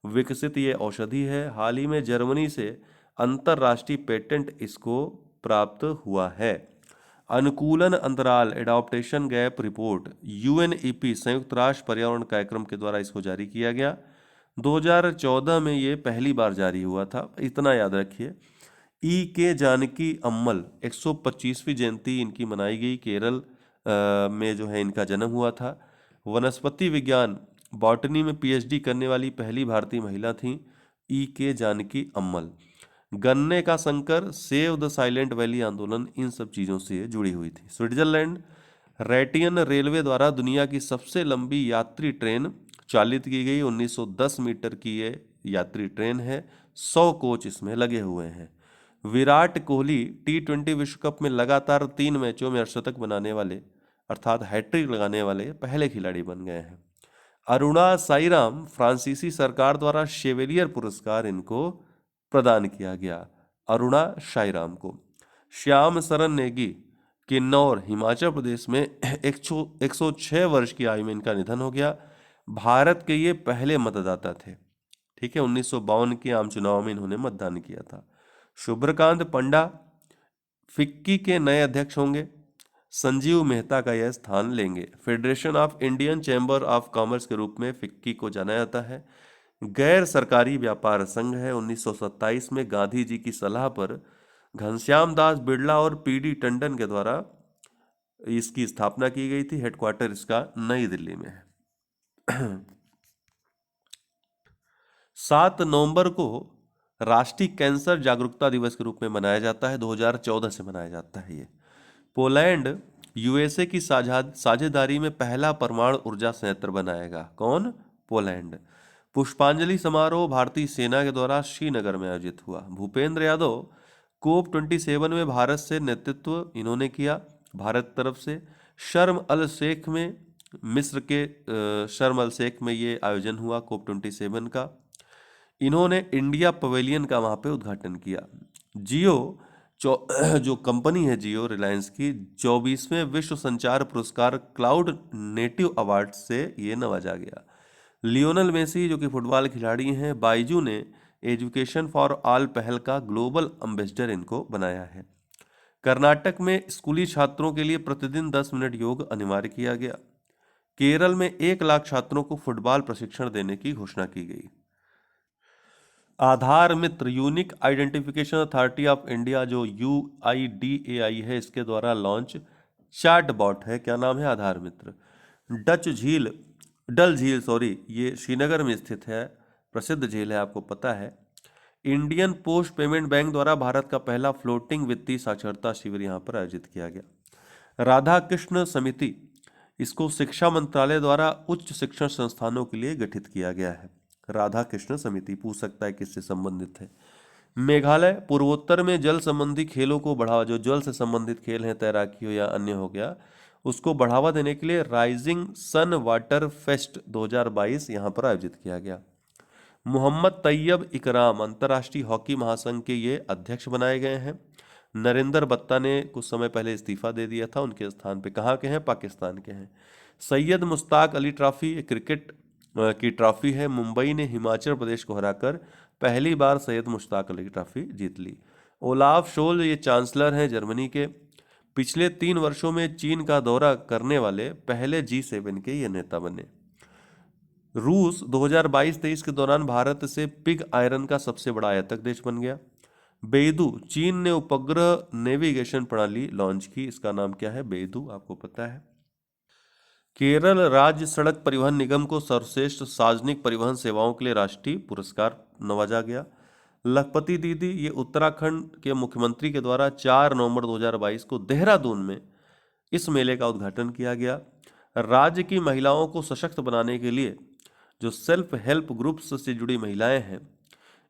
विकसित ये औषधि है। हाल ही में जर्मनी से अंतर्राष्ट्रीय पेटेंट इसको प्राप्त हुआ है। अनुकूलन अंतराल एडॉप्टेशन गैप रिपोर्ट UNEP संयुक्त राष्ट्र पर्यावरण कार्यक्रम के द्वारा इसको जारी किया गया। 2014 में ये पहली बार जारी हुआ था, इतना याद रखिए। के जानकी अम्मल 125वीं जयंती इनकी मनाई गई। केरल में जो है इनका जन्म हुआ था। वनस्पति विज्ञान बॉटनी में PhD करने वाली पहली भारतीय महिला थी के जानकी अम्मल। गन्ने का संकर, सेव द साइलेंट वैली आंदोलन, इन सब चीज़ों से जुड़ी हुई थी। स्विट्जरलैंड रैटियन रेलवे द्वारा दुनिया की सबसे लंबी यात्री ट्रेन चालित की गई। 1910 मीटर की ये यात्री ट्रेन है। 100 कोच इसमें लगे हुए हैं। विराट कोहली T20 विश्व कप में लगातार 3 मैचों में अर्धशतक बनाने वाले अर्थात हैट्रिक लगाने वाले पहले खिलाड़ी बन गए हैं। अरुणा साईराम फ्रांसीसी सरकार द्वारा शेवेलियर पुरस्कार इनको प्रदान किया गया, अरुणा साईराम को। श्याम सरन नेगी किन्नौर हिमाचल प्रदेश में 106 वर्ष की आयु में इनका निधन हो गया। भारत के ये पहले मतदाता थे, ठीक है। 1952 के आम चुनाव में इन्होंने मतदान किया था। शुभ्रकांत पंडा फिक्की के नए अध्यक्ष होंगे। संजीव मेहता का यह स्थान लेंगे। Federation of Indian chamber of commerce के रूप में फिक्की को जाना जाता है। गैर सरकारी व्यापार संघ है। 1927 में गांधी जी की सलाह पर घनश्याम दास बिड़ला और PD टंडन के द्वारा इसकी स्थापना की गई थी। हेडक्वार्टर इसका नई दिल्ली में है। 7 नवंबर को राष्ट्रीय कैंसर जागरूकता दिवस के रूप में मनाया जाता है। 2014 से मनाया जाता है ये। पोलैंड USA की साझेदारी में पहला परमाणु ऊर्जा संयंत्र बनाएगा। कौन? पोलैंड। पुष्पांजलि समारोह भारतीय सेना के द्वारा श्रीनगर में आयोजित हुआ। भूपेंद्र यादव COP27 में भारत से नेतृत्व इन्होंने किया, भारत तरफ से। शर्म अल शेख में मिस्र के शर्म अल शेख में ये आयोजन हुआ COP27 का। इन्होंने इंडिया पवेलियन का वहाँ पे उद्घाटन किया। जियो जो कंपनी है जियो रिलायंस की 24वें विश्व संचार पुरस्कार क्लाउड नेटिव अवार्ड से ये नवाजा गया। लियोनल मेसी जो कि फुटबॉल खिलाड़ी हैं, बाइजू ने एजुकेशन फॉर ऑल पहल का ग्लोबल एम्बेसडर इनको बनाया है। कर्नाटक में स्कूली छात्रों के लिए प्रतिदिन 10 मिनट योग अनिवार्य किया गया। केरल में 1 लाख छात्रों को फुटबॉल प्रशिक्षण देने की घोषणा की गई। Aadhaar Mitra unique identification authority of India जो UIDAI है, इसके द्वारा लॉन्च चैट बॉट है। क्या नाम है? आधार मित्र। डल झील ये श्रीनगर में स्थित है, प्रसिद्ध झील है, आपको पता है। इंडियन पोस्ट पेमेंट बैंक द्वारा भारत का पहला फ्लोटिंग वित्तीय साक्षरता शिविर यहाँ पर आयोजित किया गया। राधा कृष्ण समिति, इसको शिक्षा मंत्रालय द्वारा उच्च शिक्षण संस्थानों के लिए गठित किया गया है। राधा कृष्ण समिति पूछ सकता है किससे संबंधित है। मेघालय पूर्वोत्तर में जल संबंधी खेलों को बढ़ावा, जो जल से संबंधित खेल हैं, तैराकी हो या अन्य हो गया, उसको बढ़ावा देने के लिए राइजिंग सन वाटर फेस्ट 2022 यहाँ पर आयोजित किया गया। मोहम्मद तैयब इकराम अंतर्राष्ट्रीय हॉकी महासंघ के ये अध्यक्ष बनाए गए हैं। नरेंद्र बत्ता ने कुछ समय पहले इस्तीफा दे दिया था, उनके स्थान पे कहाँ के हैं? पाकिस्तान के हैं। सैयद मुश्ताक अली ट्रॉफी क्रिकेट की ट्रॉफी है। मुंबई ने हिमाचल प्रदेश को हराकर पहली बार सैयद मुश्ताक अली ट्रॉफी जीत ली। ओलाफ शोल ये चांसलर हैं जर्मनी के। पिछले 3 वर्षों में चीन का दौरा करने वाले पहले G7 के ये नेता बने। रूस 2022-23 के दौरान भारत से पिग आयरन का सबसे बड़ा आयातक देश बन गया। बेइदू, चीन ने उपग्रह नेविगेशन प्रणाली लॉन्च की, इसका नाम क्या है? बेइदू, आपको पता है। केरल राज्य सड़क परिवहन निगम को सर्वश्रेष्ठ सार्वजनिक परिवहन सेवाओं के लिए राष्ट्रीय पुरस्कार नवाजा गया। लखपति दीदी ये उत्तराखंड के मुख्यमंत्री के द्वारा 4 नवंबर 2022 को देहरादून में इस मेले का उद्घाटन किया गया। राज्य की महिलाओं को सशक्त बनाने के लिए जो सेल्फ हेल्प ग्रुप्स से जुड़ी महिलाएं हैं,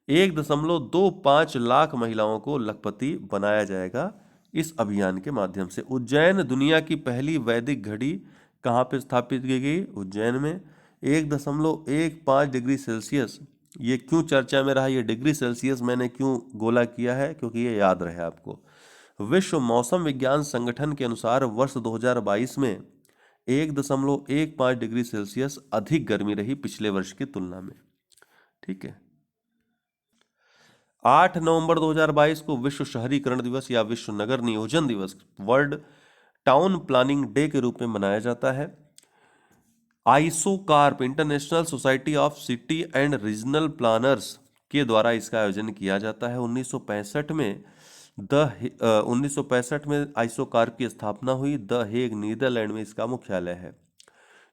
1.25 लाख महिलाओं को लखपति बनाया जाएगा इस अभियान के माध्यम से। उज्जैन दुनिया की पहली वैदिक घड़ी कहाँ पे स्थापित की गई? उज्जैन में। 1.15 डिग्री सेल्सियस, ये क्यों चर्चा में रहा? ये डिग्री सेल्सियस मैंने क्यों गोला किया है? क्योंकि ये याद रहे आपको। विश्व मौसम विज्ञान संगठन के अनुसार वर्ष 2022 में 1.15 डिग्री सेल्सियस अधिक गर्मी रही पिछले वर्ष की तुलना में। ठीक है। 8 नवंबर 2022 को विश्व शहरीकरण दिवस या विश्व नगर नियोजन दिवस, वर्ल्ड टाउन प्लानिंग डे के रूप में मनाया जाता है। ISOCARP, international society of city and regional planners के द्वारा इसका आयोजन किया जाता है। 1965 में आइसोकार्प की स्थापना हुई। द हेग, नीदरलैंड में इसका मुख्यालय है।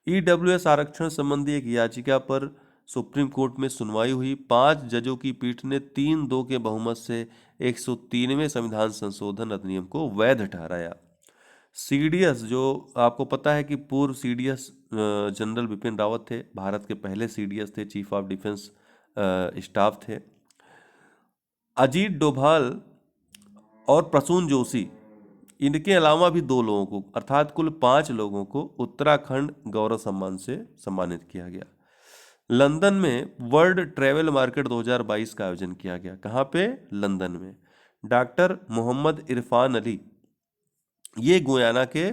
ईडब्ल्यूएस आरक्षण संबंधी एक याचिका पर सुप्रीम कोर्ट में सुनवाई हुई। 5 जजों की पीठ ने 3-2 के बहुमत से 103वें संविधान संशोधन अधिनियम को वैध ठहराया। सीडीएस, जो आपको पता है कि पूर्व सीडीएस जनरल बिपिन रावत थे, भारत के पहले सीडीएस थे, चीफ ऑफ डिफेंस स्टाफ थे। अजीत डोभाल और प्रसून जोशी, इनके अलावा भी 2 लोगों को, अर्थात कुल 5 लोगों को उत्तराखंड गौरव सम्मान से सम्मानित किया गया। लंदन में वर्ल्ड ट्रैवल मार्केट 2022 का आयोजन किया गया। कहाँ पे? लंदन में। डॉक्टर मोहम्मद इरफान अली, ये गुयाना के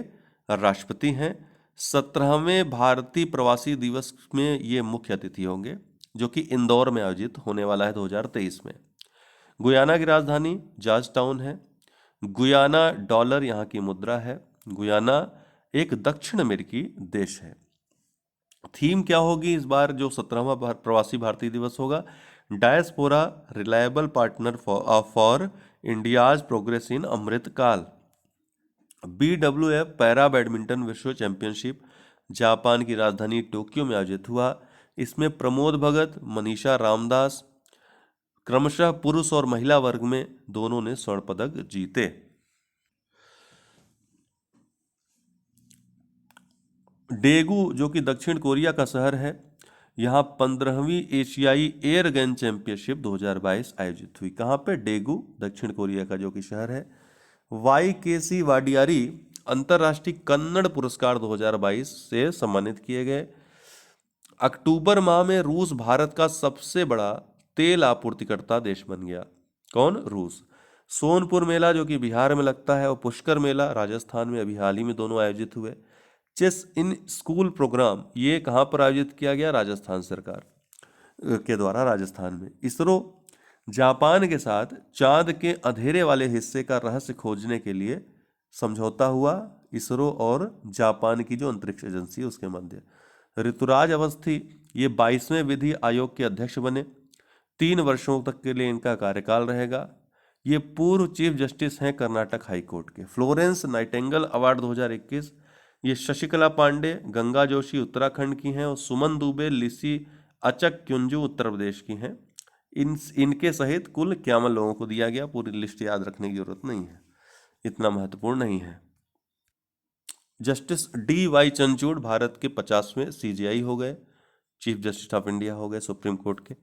राष्ट्रपति हैं। 17वें भारतीय प्रवासी दिवस में ये मुख्य अतिथि होंगे, जो कि इंदौर में आयोजित होने वाला है 2023 में। गुयाना की राजधानी जॉर्ज टाउन है। गुयाना डॉलर यहाँ की मुद्रा है। गुयाना एक दक्षिण अमेरिकी देश है। थीम क्या होगी इस बार जो 17वां प्रवासी भारतीय दिवस होगा? Diaspora reliable partner for India's progress in Amrit Kaal. BWF para badminton विश्व चैंपियनशिप जापान की राजधानी टोक्यो में आयोजित हुआ। इसमें प्रमोद भगत, मनीषा रामदास क्रमशः पुरुष और महिला वर्ग में दोनों ने स्वर्ण पदक जीते। डेगू, जो कि दक्षिण कोरिया का शहर है, यहाँ 15वीं एशियाई एयर गन चैंपियनशिप 2022 आयोजित हुई। कहाँ पे? डेगू, दक्षिण कोरिया का जो कि शहर है। YKC वाडियारी अंतर्राष्ट्रीय कन्नड़ पुरस्कार 2022 से सम्मानित किए गए। अक्टूबर माह में रूस भारत का सबसे बड़ा तेल आपूर्तिकर्ता देश बन गया। कौन? रूस। सोनपुर मेला, जो कि बिहार में लगता है, और पुष्कर मेला राजस्थान में अभी हाल ही में दोनों आयोजित हुए। चेस इन स्कूल प्रोग्राम, ये कहाँ पर आयोजित किया गया? राजस्थान सरकार के द्वारा राजस्थान में। इसरो जापान के साथ चांद के अंधेरे वाले हिस्से का रहस्य खोजने के लिए समझौता हुआ, इसरो और जापान की जो अंतरिक्ष एजेंसी है उसके मध्य। ऋतुराज अवस्थी, ये 22वें विधि आयोग के अध्यक्ष बने। 3 वर्षों तक के लिए इनका कार्यकाल रहेगा। ये पूर्व चीफ जस्टिस हैं कर्नाटक हाई कोर्ट के। फ्लोरेंस नाइटिंगेल अवार्ड 2021, ये शशिकला पांडे, गंगा जोशी उत्तराखंड की हैं, और सुमन दुबे, लिसी अचक क्युंजू उत्तर प्रदेश की हैं। इनके सहित कुल 51 लोगों को दिया गया। पूरी लिस्ट याद रखने की जरूरत नहीं है, इतना महत्वपूर्ण नहीं है। जस्टिस DY चंद्रचूड़ भारत के 50वें CJI हो गए, चीफ जस्टिस ऑफ इंडिया हो गए सुप्रीम कोर्ट के।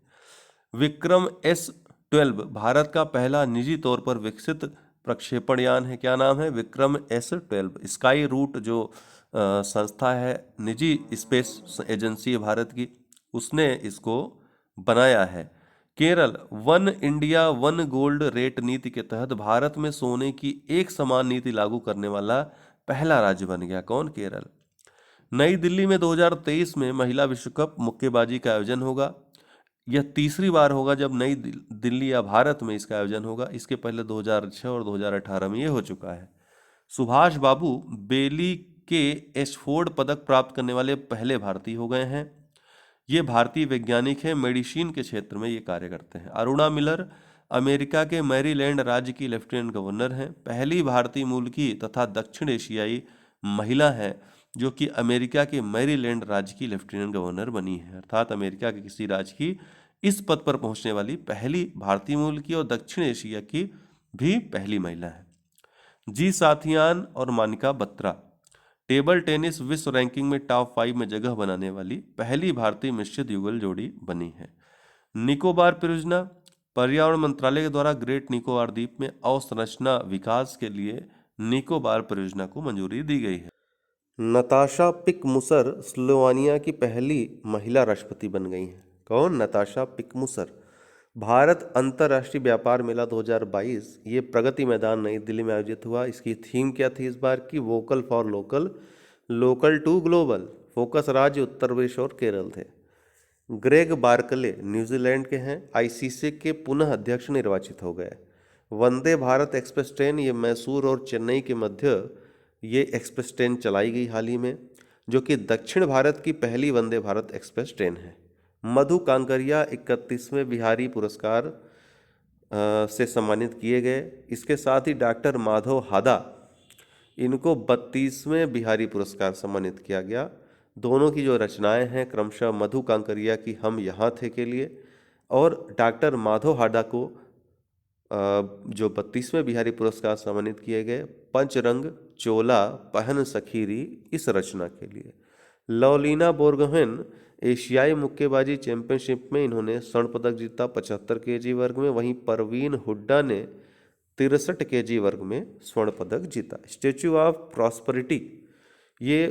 विक्रम S-12 भारत का पहला निजी तौर पर विकसित प्रक्षेपण यान है। क्या नाम है? विक्रम S-12। स्काई रूट जो संस्था है, निजी स्पेस एजेंसी है भारत की, उसने इसको बनाया है। Kerala one India one gold rate नीति के तहत भारत में सोने की एक समान नीति लागू करने वाला पहला राज्य बन गया। कौन? केरल। नई दिल्ली में 2023 में महिला विश्व कप मुक्केबाजी का आयोजन होगा। यह तीसरी बार होगा जब नई दिल्ली या भारत में इसका आयोजन होगा। इसके पहले 2006 और 2018 में ये हो चुका है। सुभाष बाबू बेली के एशफोर्ड पदक प्राप्त करने वाले पहले भारतीय हो गए हैं। ये भारतीय वैज्ञानिक हैं, मेडिसिन के क्षेत्र में ये कार्य करते हैं। अरुणा मिलर अमेरिका के मैरीलैंड राज्य की लेफ्टिनेंट गवर्नर हैं। पहली भारतीय मूल की तथा दक्षिण एशियाई महिला है जो कि अमेरिका के मैरीलैंड राज्य की लेफ्टिनेंट गवर्नर बनी है, अर्थात अमेरिका के किसी राज्य की इस पद पर पहुंचने वाली पहली भारतीय मूल की और दक्षिण एशिया की भी पहली महिला है। जी साथियान और मानिका बत्रा टेबल टेनिस विश्व रैंकिंग में टॉप 5 में जगह बनाने वाली पहली भारतीय मिश्रित युगल जोड़ी बनी है। निकोबार परियोजना पर्यावरण मंत्रालय के द्वारा ग्रेट निकोबार द्वीप में अवसंरचना विकास के लिए निकोबार परियोजना को मंजूरी दी गई है। नताशा पिकमुसर स्लोवानिया की पहली महिला राष्ट्रपति बन गई हैं। कौन? नताशा पिकमुसर। भारत अंतर्राष्ट्रीय व्यापार मेला 2022 ये प्रगति मैदान नई दिल्ली में आयोजित हुआ। इसकी थीम क्या थी इस बार की? Vocal for local, local to global. Focus राज्य उत्तर प्रदेश और केरल थे। ग्रेग बार्कले न्यूजीलैंड के हैं, आईसीसी के पुनः अध्यक्ष निर्वाचित हो गए। वंदे भारत एक्सप्रेस ट्रेन ये मैसूर और चेन्नई के मध्य ये एक्सप्रेस ट्रेन चलाई गई हाल ही में, जो कि दक्षिण भारत की पहली वंदे भारत एक्सप्रेस ट्रेन है। मधु कांकरिया 31वें बिहारी पुरस्कार से सम्मानित किए गए। इसके साथ ही डॉक्टर माधव हादा इनको 32वें बिहारी पुरस्कार सम्मानित किया गया। दोनों की जो रचनाएं हैं क्रमशः मधु कांकरिया की हम यहाँ थे के लिए और डॉक्टर माधव हादा को जो 32वें बिहारी पुरस्कार सम्मानित किए गए पंचरंग चोला पहन सखीरी इस रचना के लिए। लवलीना बोरगोहेन एशियाई मुक्केबाजी चैंपियनशिप में इन्होंने स्वर्ण पदक जीता 75 केजी वर्ग में। वहीं परवीन हुड्डा ने 63 केजी वर्ग में स्वर्ण पदक जीता। स्टैच्यू ऑफ प्रॉस्पेरिटी ये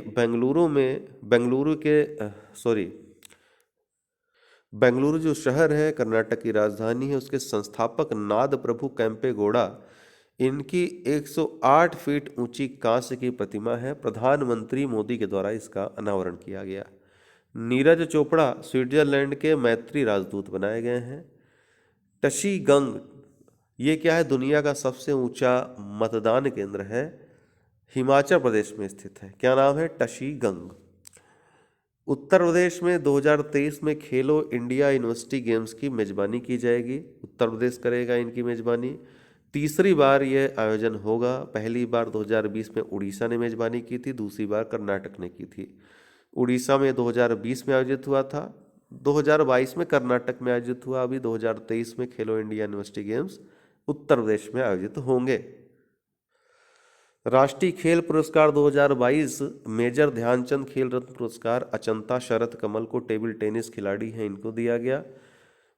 बेंगलुरु जो शहर है कर्नाटक की राजधानी है, उसके संस्थापक नाद प्रभु कैंपेगौड़ा इनकी 108 फीट ऊंची कांस्य की प्रतिमा है। प्रधानमंत्री मोदी के द्वारा इसका अनावरण किया गया। नीरज चोपड़ा स्विट्जरलैंड के मैत्री राजदूत बनाए गए हैं। टशीगंग ये क्या है? दुनिया का सबसे ऊंचा मतदान केंद्र है, हिमाचल प्रदेश में स्थित है। क्या नाम है? टशीगंग। उत्तर प्रदेश में 2023 में खेलो इंडिया यूनिवर्सिटी गेम्स की मेजबानी की जाएगी। उत्तर प्रदेश करेगा इनकी मेजबानी। तीसरी बार यह आयोजन होगा। पहली बार 2020 में उड़ीसा ने मेजबानी की थी, दूसरी बार कर्नाटक ने की थी। उड़ीसा में 2020 में आयोजित हुआ था, 2022 में कर्नाटक में आयोजित हुआ। अभी 2023 में खेलो India university games Uttar Pradesh में आयोजित होंगे। राष्ट्रीय खेल पुरस्कार 2022 मेजर ध्यानचंद खेल रत्न पुरस्कार अचंता शरत कमल को टेबल टेनिस खिलाड़ी हैं इनको दिया गया।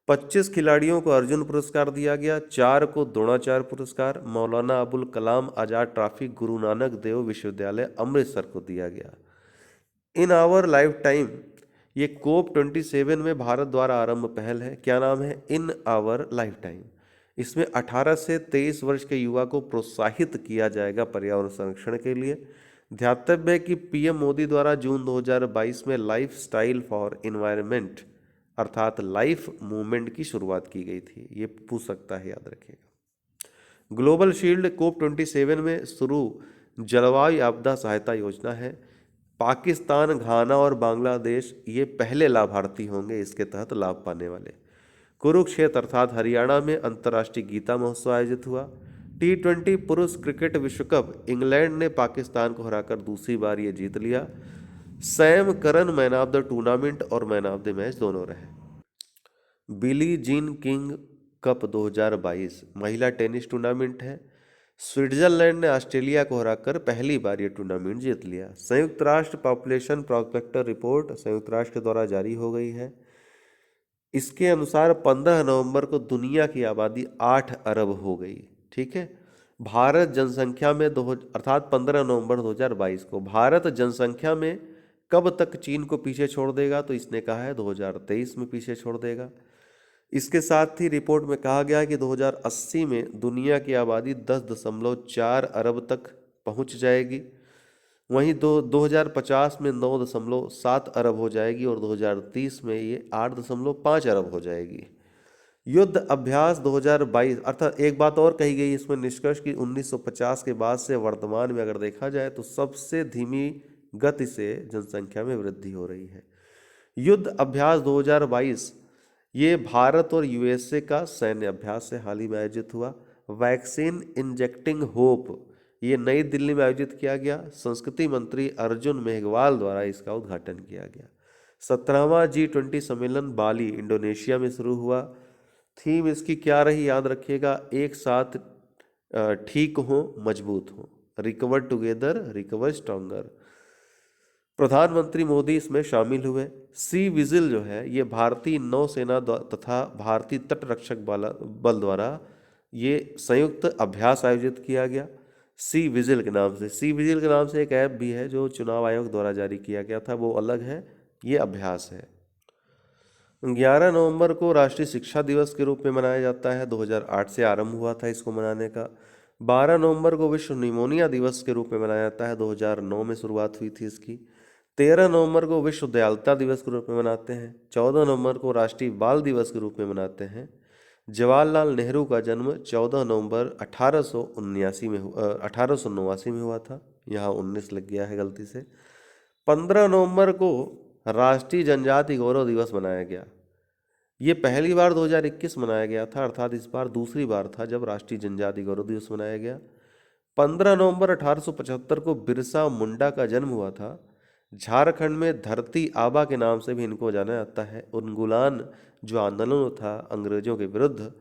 25 खिलाड़ियों को अर्जुन पुरस्कार दिया गया, 4 को द्रोणाचार्य पुरस्कार मौलाना अबुल कलाम आजाद ट्रॉफी गुरु नानक देव विश्वविद्यालय अमृतसर को दिया गया। इन आवर लाइफ टाइम ये कोप 27 में भारत द्वारा आरंभ पहल है। क्या नाम है? In our life time. इसमें 18 से 23 वर्ष के युवा को प्रोत्साहित किया जाएगा पर्यावरण संरक्षण के लिए। ध्यातव्य है कि पीएम मोदी द्वारा जून 2022 में लाइफ स्टाइल फॉर इन्वायरमेंट अर्थात लाइफ मूवमेंट की शुरुआत की गई थी। ये पूछ सकता है, याद रखिएगा। ग्लोबल शील्ड कोप 27 में शुरू जलवायु आपदा सहायता योजना है। पाकिस्तान, घाना और बांग्लादेश ये पहले लाभार्थी होंगे इसके तहत लाभ पाने वाले। कुरुक्षेत्र अर्थात हरियाणा में अंतर्राष्ट्रीय गीता महोत्सव आयोजित हुआ। T20 पुरुष क्रिकेट विश्व कप इंग्लैंड ने पाकिस्तान को हराकर दूसरी बार ये जीत लिया। Sam Curran man of the tournament और मैन ऑफ द मैच दोनों रहे। बिली जीन किंग कप 2022 महिला टेनिस टूर्नामेंट है। स्विट्जरलैंड ने ऑस्ट्रेलिया को हराकर पहली बार ये टूर्नामेंट जीत लिया। संयुक्त राष्ट्र पॉपुलेशन प्रोस्पेक्टर रिपोर्ट संयुक्त राष्ट्र के द्वारा जारी हो गई है। इसके अनुसार 15 नवंबर को दुनिया की आबादी 8 अरब हो गई। ठीक है। भारत जनसंख्या में अर्थात 15 नवंबर 2022 को भारत जनसंख्या में कब तक चीन को पीछे छोड़ देगा? तो इसने कहा है 2023 में पीछे छोड़ देगा। इसके साथ ही रिपोर्ट में कहा गया है कि 2080 में दुनिया की आबादी 10.4 अरब तक पहुंच जाएगी। वहीं 2050 में 9.7 अरब हो जाएगी और 2030 में ये 8.5 अरब हो जाएगी। युद्ध अभ्यास 2022 अर्थात एक बात और कही गई इसमें निष्कर्ष कि 1950 के बाद से वर्तमान में अगर देखा जाए तो सबसे धीमी गति से जनसंख्या में वृद्धि हो रही है। युद्ध अभ्यास 2022 ये भारत और यूएसए का सैन्य अभ्यास से हाल ही में आयोजित हुआ। वैक्सीन इंजेक्टिंग होप ये नई दिल्ली में आयोजित किया गया। संस्कृति मंत्री अर्जुन मेघवाल द्वारा इसका उद्घाटन किया गया। 17वां G20 सम्मेलन बाली इंडोनेशिया में शुरू हुआ। थीम इसकी क्या रही याद रखिएगा, एक साथ ठीक हो मजबूत हो, रिकवर टुगेदर रिकवर स्ट्रॉन्गर। प्रधानमंत्री मोदी इसमें शामिल हुए। सी विजिल जो है ये भारतीय नौसेना तथा भारतीय तटरक्षक बल द्वारा ये संयुक्त अभ्यास आयोजित किया गया सी विजिल के नाम से। सी विजिल के नाम से एक ऐप भी है जो चुनाव आयोग द्वारा जारी किया गया था, वो अलग है, ये अभ्यास है। 11 नवंबर को राष्ट्रीय शिक्षा दिवस के रूप में मनाया जाता है, 2008 से आरंभ हुआ था इसको मनाने का। 12 नवंबर को विश्व निमोनिया दिवस के रूप में मनाया जाता है, 2009 में शुरुआत हुई थी इसकी। 13 नवंबर को विश्व दयालुता दिवस के रूप में मनाते हैं। 14 नवंबर को राष्ट्रीय बाल दिवस के रूप में मनाते हैं। जवाहरलाल नेहरू का जन्म 14 नवंबर 1889 में हुआ था, यहाँ 19 लग गया है गलती से। 15 नवंबर को राष्ट्रीय जनजाति गौरव दिवस मनाया गया। ये पहली बार 2021 मनाया गया था, अर्थात इस बार दूसरी बार था जब राष्ट्रीय जनजाति गौरव दिवस मनाया गया। 15 नवंबर 1875 को बिरसा मुंडा का जन्म हुआ था। झारखंड में धरती आबा के नाम से भी इनको जाना जाता है। उन्गुलान जो आंदोलन था अंग्रेजों के विरुद्ध,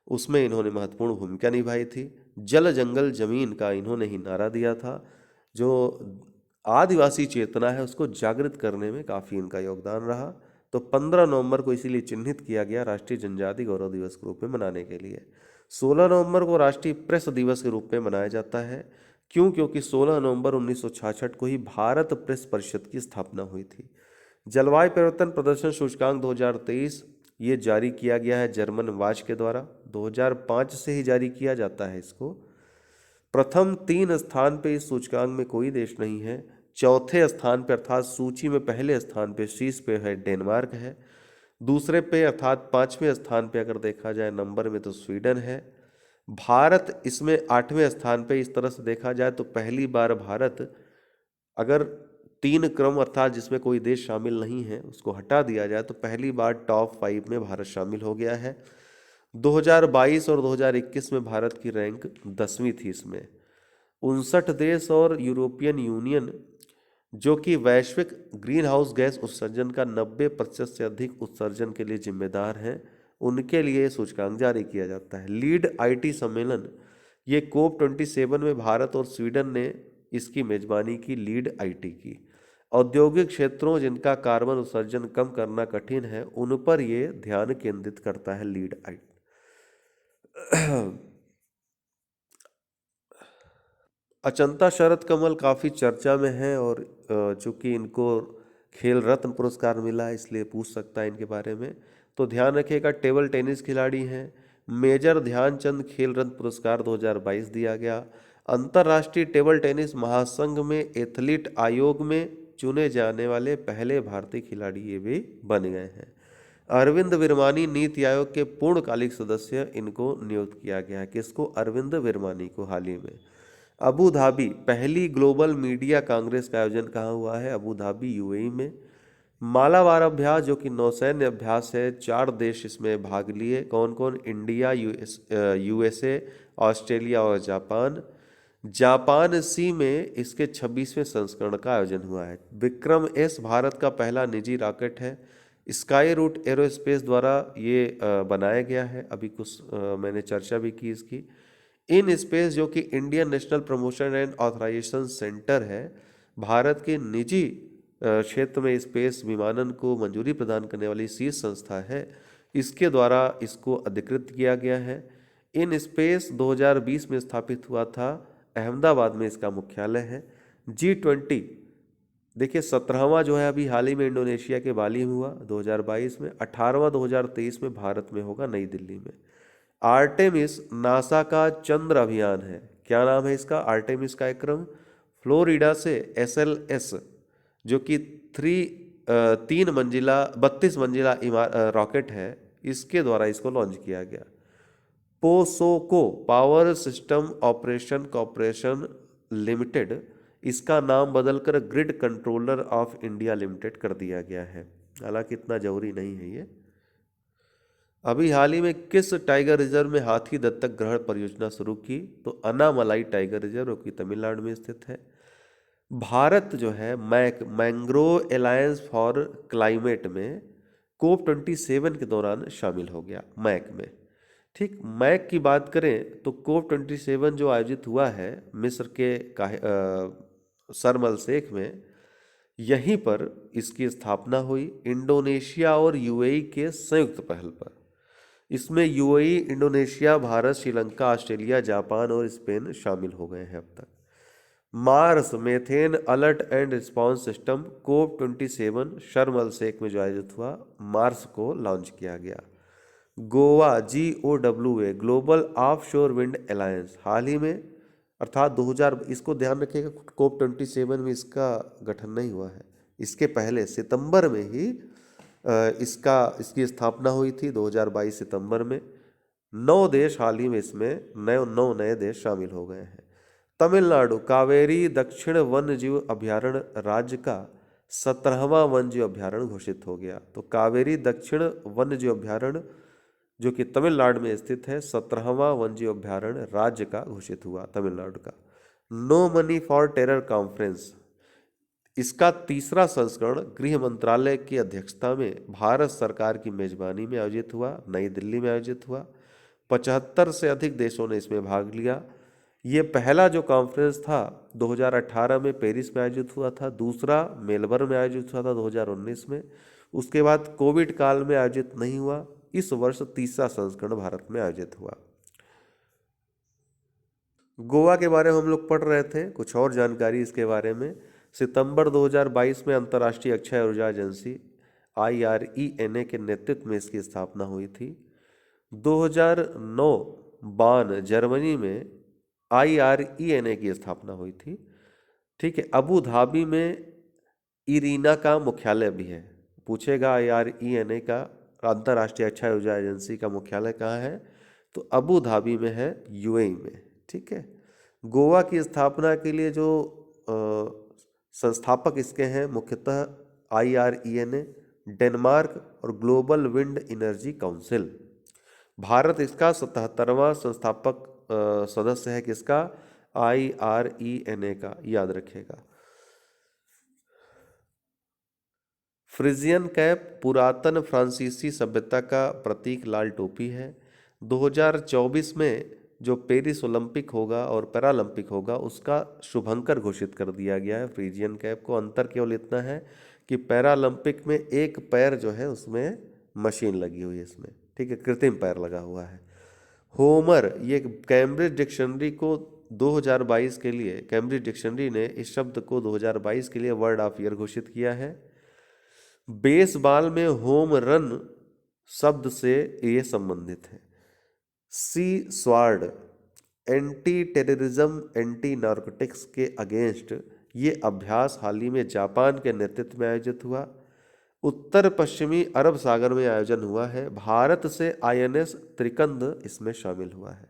उसमें इन्होंने महत्वपूर्ण भूमिका निभाई थी। जल जंगल जमीन का इन्होंने ही नारा दिया था। जो आदिवासी चेतना है उसको जागृत करने में काफ़ी इनका योगदान रहा। तो 15 नवंबर को इसीलिए चिन्हित किया गया राष्ट्रीय जनजाति गौरव दिवस के रूप में मनाने के लिए। 16 नवंबर को राष्ट्रीय प्रेस दिवस के रूप में मनाया जाता है। क्यों? क्योंकि 16 नवंबर 1966 को ही भारत प्रेस परिषद की स्थापना हुई थी। जलवायु परिवर्तन प्रदर्शन सूचकांक 2023 ये जारी किया गया है जर्मन वाच के द्वारा, 2005 से ही जारी किया जाता है इसको। प्रथम 3 स्थान पे इस सूचकांक में कोई देश नहीं है। चौथे स्थान पे अर्थात सूची में पहले स्थान पे शीर्ष पे है डेनमार्क है। दूसरे पे अर्थात 5वें स्थान पे अगर देखा जाए नंबर में तो स्वीडन है। भारत इसमें 8वें स्थान पे। इस तरह से देखा जाए तो पहली बार भारत, अगर 3 क्रम अर्थात जिसमें कोई देश शामिल नहीं है उसको हटा दिया जाए तो पहली बार टॉप 5 में भारत शामिल हो गया है। 2022 और 2021 में भारत की रैंक 10वीं थी। इसमें 59 देश और यूरोपियन यूनियन जो कि वैश्विक ग्रीन हाउस गैस उत्सर्जन का 90% से अधिक उत्सर्जन के लिए जिम्मेदार हैं, उनके लिए सूचकांक जारी किया जाता है। लीड आईटी सम्मेलन ये COP27 में भारत और स्वीडन ने इसकी मेजबानी की, लीड आईटी की। औद्योगिक क्षेत्रों जिनका कार्बन उत्सर्जन कम करना कठिन है उन पर ये ध्यान केंद्रित करता है लीड आईटी। अचंता शरद कमल काफ़ी चर्चा में है और चूंकि इनको खेल रत्न पुरस्कार मिला है इसलिए पूछ सकता है इनके बारे में। तो ध्यान रखिएगा टेबल टेनिस खिलाड़ी हैं। मेजर ध्यानचंद खेल रत्न पुरस्कार 2022 दिया गया। अंतर्राष्ट्रीय टेबल टेनिस महासंघ में एथलीट आयोग में चुने जाने वाले पहले भारतीय खिलाड़ी ये भी बन गए हैं। अरविंद विरमानी नीति आयोग के पूर्णकालिक सदस्य इनको नियुक्त किया गया है। किसको? अरविंद विरमानी को। हाल ही में अबू धाबी पहली ग्लोबल मीडिया कांग्रेस का आयोजन कहाँ हुआ है? अबू धाबी यूएई में। मालाबार अभ्यास जो कि नौसैन्य अभ्यास है, 4 देश इसमें भाग लिए। कौन कौन? इंडिया, यूएसए, ऑस्ट्रेलिया और जापान। जापान सी में इसके 26वें संस्करण का आयोजन हुआ है। विक्रम एस भारत का पहला निजी रॉकेट है। स्काई रूट एरोस्पेस द्वारा ये बनाया गया है। अभी कुछ मैंने चर्चा भी की इसकी। इन स्पेस जो कि Indian national promotion and authorisation centre है, भारत के निजी क्षेत्र में स्पेस विमानन को मंजूरी प्रदान करने वाली शीर्ष संस्था है, इसके द्वारा इसको अधिकृत किया गया है। इन स्पेस 2020 में स्थापित हुआ था, अहमदाबाद में इसका मुख्यालय है। G20 देखिए 17वां जो है अभी हाल ही में इंडोनेशिया के बाली में हुआ 2022 में। 18वां 2023 में भारत में होगा नई दिल्ली में। आर्टेमिस नासा का चंद्र अभियान है। क्या नाम है इसका? आर्टेमिस का एक क्रम। फ्लोरिडा से SLS जो कि 32 मंजिला रॉकेट है, इसके द्वारा इसको लॉन्च किया गया। POSOCO power system operation corporation limited, इसका नाम बदलकर grid controller of India limited कर दिया गया है। हालांकि इतना जरूरी नहीं है ये। अभी हाल ही में किस टाइगर रिजर्व में हाथी दत्तक ग्रहण परियोजना शुरू की? तो अन्नामलाई टाइगर रिजर्व जो कि तमिलनाडु में स्थित है। भारत जो है मैंग्रो अलायंस फॉर क्लाइमेट में COP27 के दौरान शामिल हो गया, मैक में। ठीक, मैक की बात करें तो COP27 जो आयोजित हुआ है मिस्र के शर्म अल शेख में, यहीं पर इसकी स्थापना हुई, इंडोनेशिया और यूएई के संयुक्त पहल पर। इसमें UAE, Indonesia, Bharat, Sri Lanka, Australia, Japan और स्पेन शामिल हो गए हैं अब तक। Mars methane alert and response system COP27 शर्म अल शेख में जो आयोजित हुआ, मार्स को लॉन्च किया गया। गोवा GOWA global offshore wind alliance हाल ही में, अर्थात 2000, इसको ध्यान रखिएगा, COP27 में इसका गठन नहीं हुआ है, इसके पहले सितंबर में ही इसकी स्थापना हुई थी 2022 सितंबर में। 9 देश हाल ही में इसमें नौ नए देश शामिल हो गए हैं। तमिलनाडु कावेरी दक्षिण वन्य जीव अभ्यारण्य राज्य का 17वां वन्य जीव अभ्यारण्य घोषित हो गया। तो कावेरी दक्षिण वन्य जीव अभ्यारण्य जो कि तमिलनाडु में स्थित है, 17वां वन्य जीव अभ्यारण्य राज्य का घोषित हुआ तमिलनाडु का। No money for terror conference, इसका तीसरा संस्करण गृह मंत्रालय की अध्यक्षता में भारत सरकार की मेजबानी में आयोजित हुआ, नई दिल्ली में आयोजित हुआ। 75 से अधिक देशों ने इसमें भाग लिया। ये पहला जो कॉन्फ्रेंस था 2018 में पेरिस में आयोजित हुआ था, दूसरा मेलबर्न में आयोजित हुआ था 2019 में। उसके बाद कोविड काल में आयोजित नहीं हुआ। इस वर्ष तीसरा संस्करण भारत में आयोजित हुआ। गोवा के बारे में हम लोग पढ़ रहे थे, कुछ और जानकारी इसके बारे में। सितंबर 2022 में अंतर्राष्ट्रीय अक्षय ऊर्जा एजेंसी IRENA के नेतृत्व में इसकी स्थापना हुई थी। 2009 बान जर्मनी में IRENA की स्थापना हुई थी। ठीक है, अबू धाबी में इरीना का मुख्यालय भी है। पूछेगा IRENA का, अंतर्राष्ट्रीय अक्षय ऊर्जा एजेंसी का मुख्यालय कहाँ है, तो अबू धाबी में है, यूएई में। ठीक है, गोवा की स्थापना के लिए जो संस्थापक इसके हैं मुख्यतः IRENA, डेनमार्क और global wind energy council. Bharat इसका 77वां संस्थापक सदस्य है, किसका, IRENA का, याद रखिएगा। फ्रिजियन कैप पुरातन फ्रांसीसी सभ्यता का प्रतीक लाल टोपी है। 2024 में जो पेरिस ओलंपिक होगा और पैरालंपिक होगा उसका शुभंकर घोषित कर दिया गया है फ्रिजियन कैप को। अंतर केवल इतना है कि पैरालंपिक में एक पैर जो है उसमें मशीन लगी हुई है इसमें, ठीक है, कृत्रिम पैर लगा हुआ है। होमर, ये कैम्ब्रिज डिक्शनरी को 2022 के लिए, कैम्ब्रिज डिक्शनरी ने इस शब्द को 2022 के लिए वर्ड ऑफ ईयर घोषित किया है। बेसबॉल में होम रन शब्द से ये संबंधित है। Sea sword, anti terrorism anti narcotics के अगेंस्ट ये अभ्यास हाल ही में जापान के नेतृत्व में आयोजित हुआ। उत्तर पश्चिमी अरब सागर में आयोजन हुआ है। भारत से INS त्रिकंद इसमें शामिल हुआ है।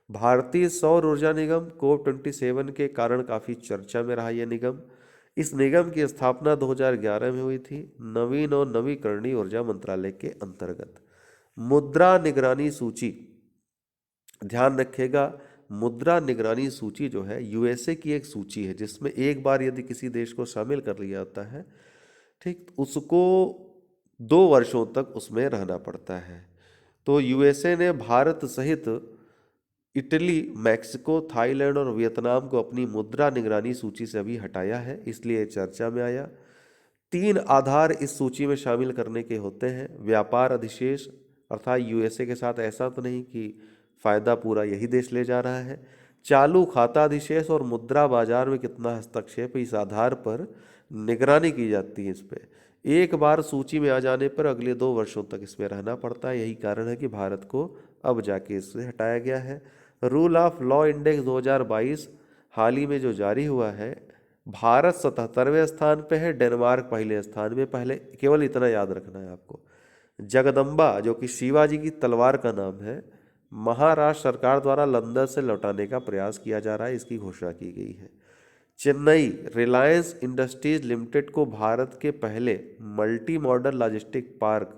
भारतीय सौर ऊर्जा निगम COP27 के कारण काफ़ी चर्चा में रहा। यह निगम, इस निगम की स्थापना 2011 में हुई थी, नवीन और नवीकरणीय ऊर्जा मंत्रालय के अंतर्गत। मुद्रा निगरानी सूची, ध्यान रखिएगा, मुद्रा निगरानी सूची जो है USA की एक सूची है जिसमें एक बार यदि किसी देश को शामिल कर लिया जाता है, ठीक, उसको 2 वर्षों तक उसमें रहना पड़ता है। तो USA ने भारत सहित इटली, मैक्सिको, थाईलैंड और वियतनाम को अपनी मुद्रा निगरानी सूची से अभी हटाया है, इसलिए चर्चा में आया। 3 आधार इस सूची में शामिल करने के होते हैं। व्यापार अधिशेष, अर्थात USA के साथ ऐसा तो नहीं कि फायदा पूरा यही देश ले जा रहा है। चालू खाता अधिशेष और मुद्रा बाजार में कितना हस्तक्षेप, इस आधार पर निगरानी की जाती है। इस पर एक बार सूची में आ जाने पर अगले 2 वर्षों तक इसमें रहना पड़ता है। यही कारण है कि भारत को अब जाके इससे हटाया गया है। रूल ऑफ लॉ इंडेक्स 2022 हाल ही में जो जारी हुआ है, भारत 77वें स्थान पे है, डेनमार्क पहले स्थान में। पहले केवल इतना याद रखना है आपको। जगदम्बा जो कि शिवाजी की तलवार का नाम है, महाराष्ट्र सरकार द्वारा लंदन से लौटाने का प्रयास किया जा रहा है, इसकी घोषणा की गई है। चेन्नई, रिलायंस इंडस्ट्रीज लिमिटेड को भारत के पहले मल्टी मॉडल लॉजिस्टिक पार्क,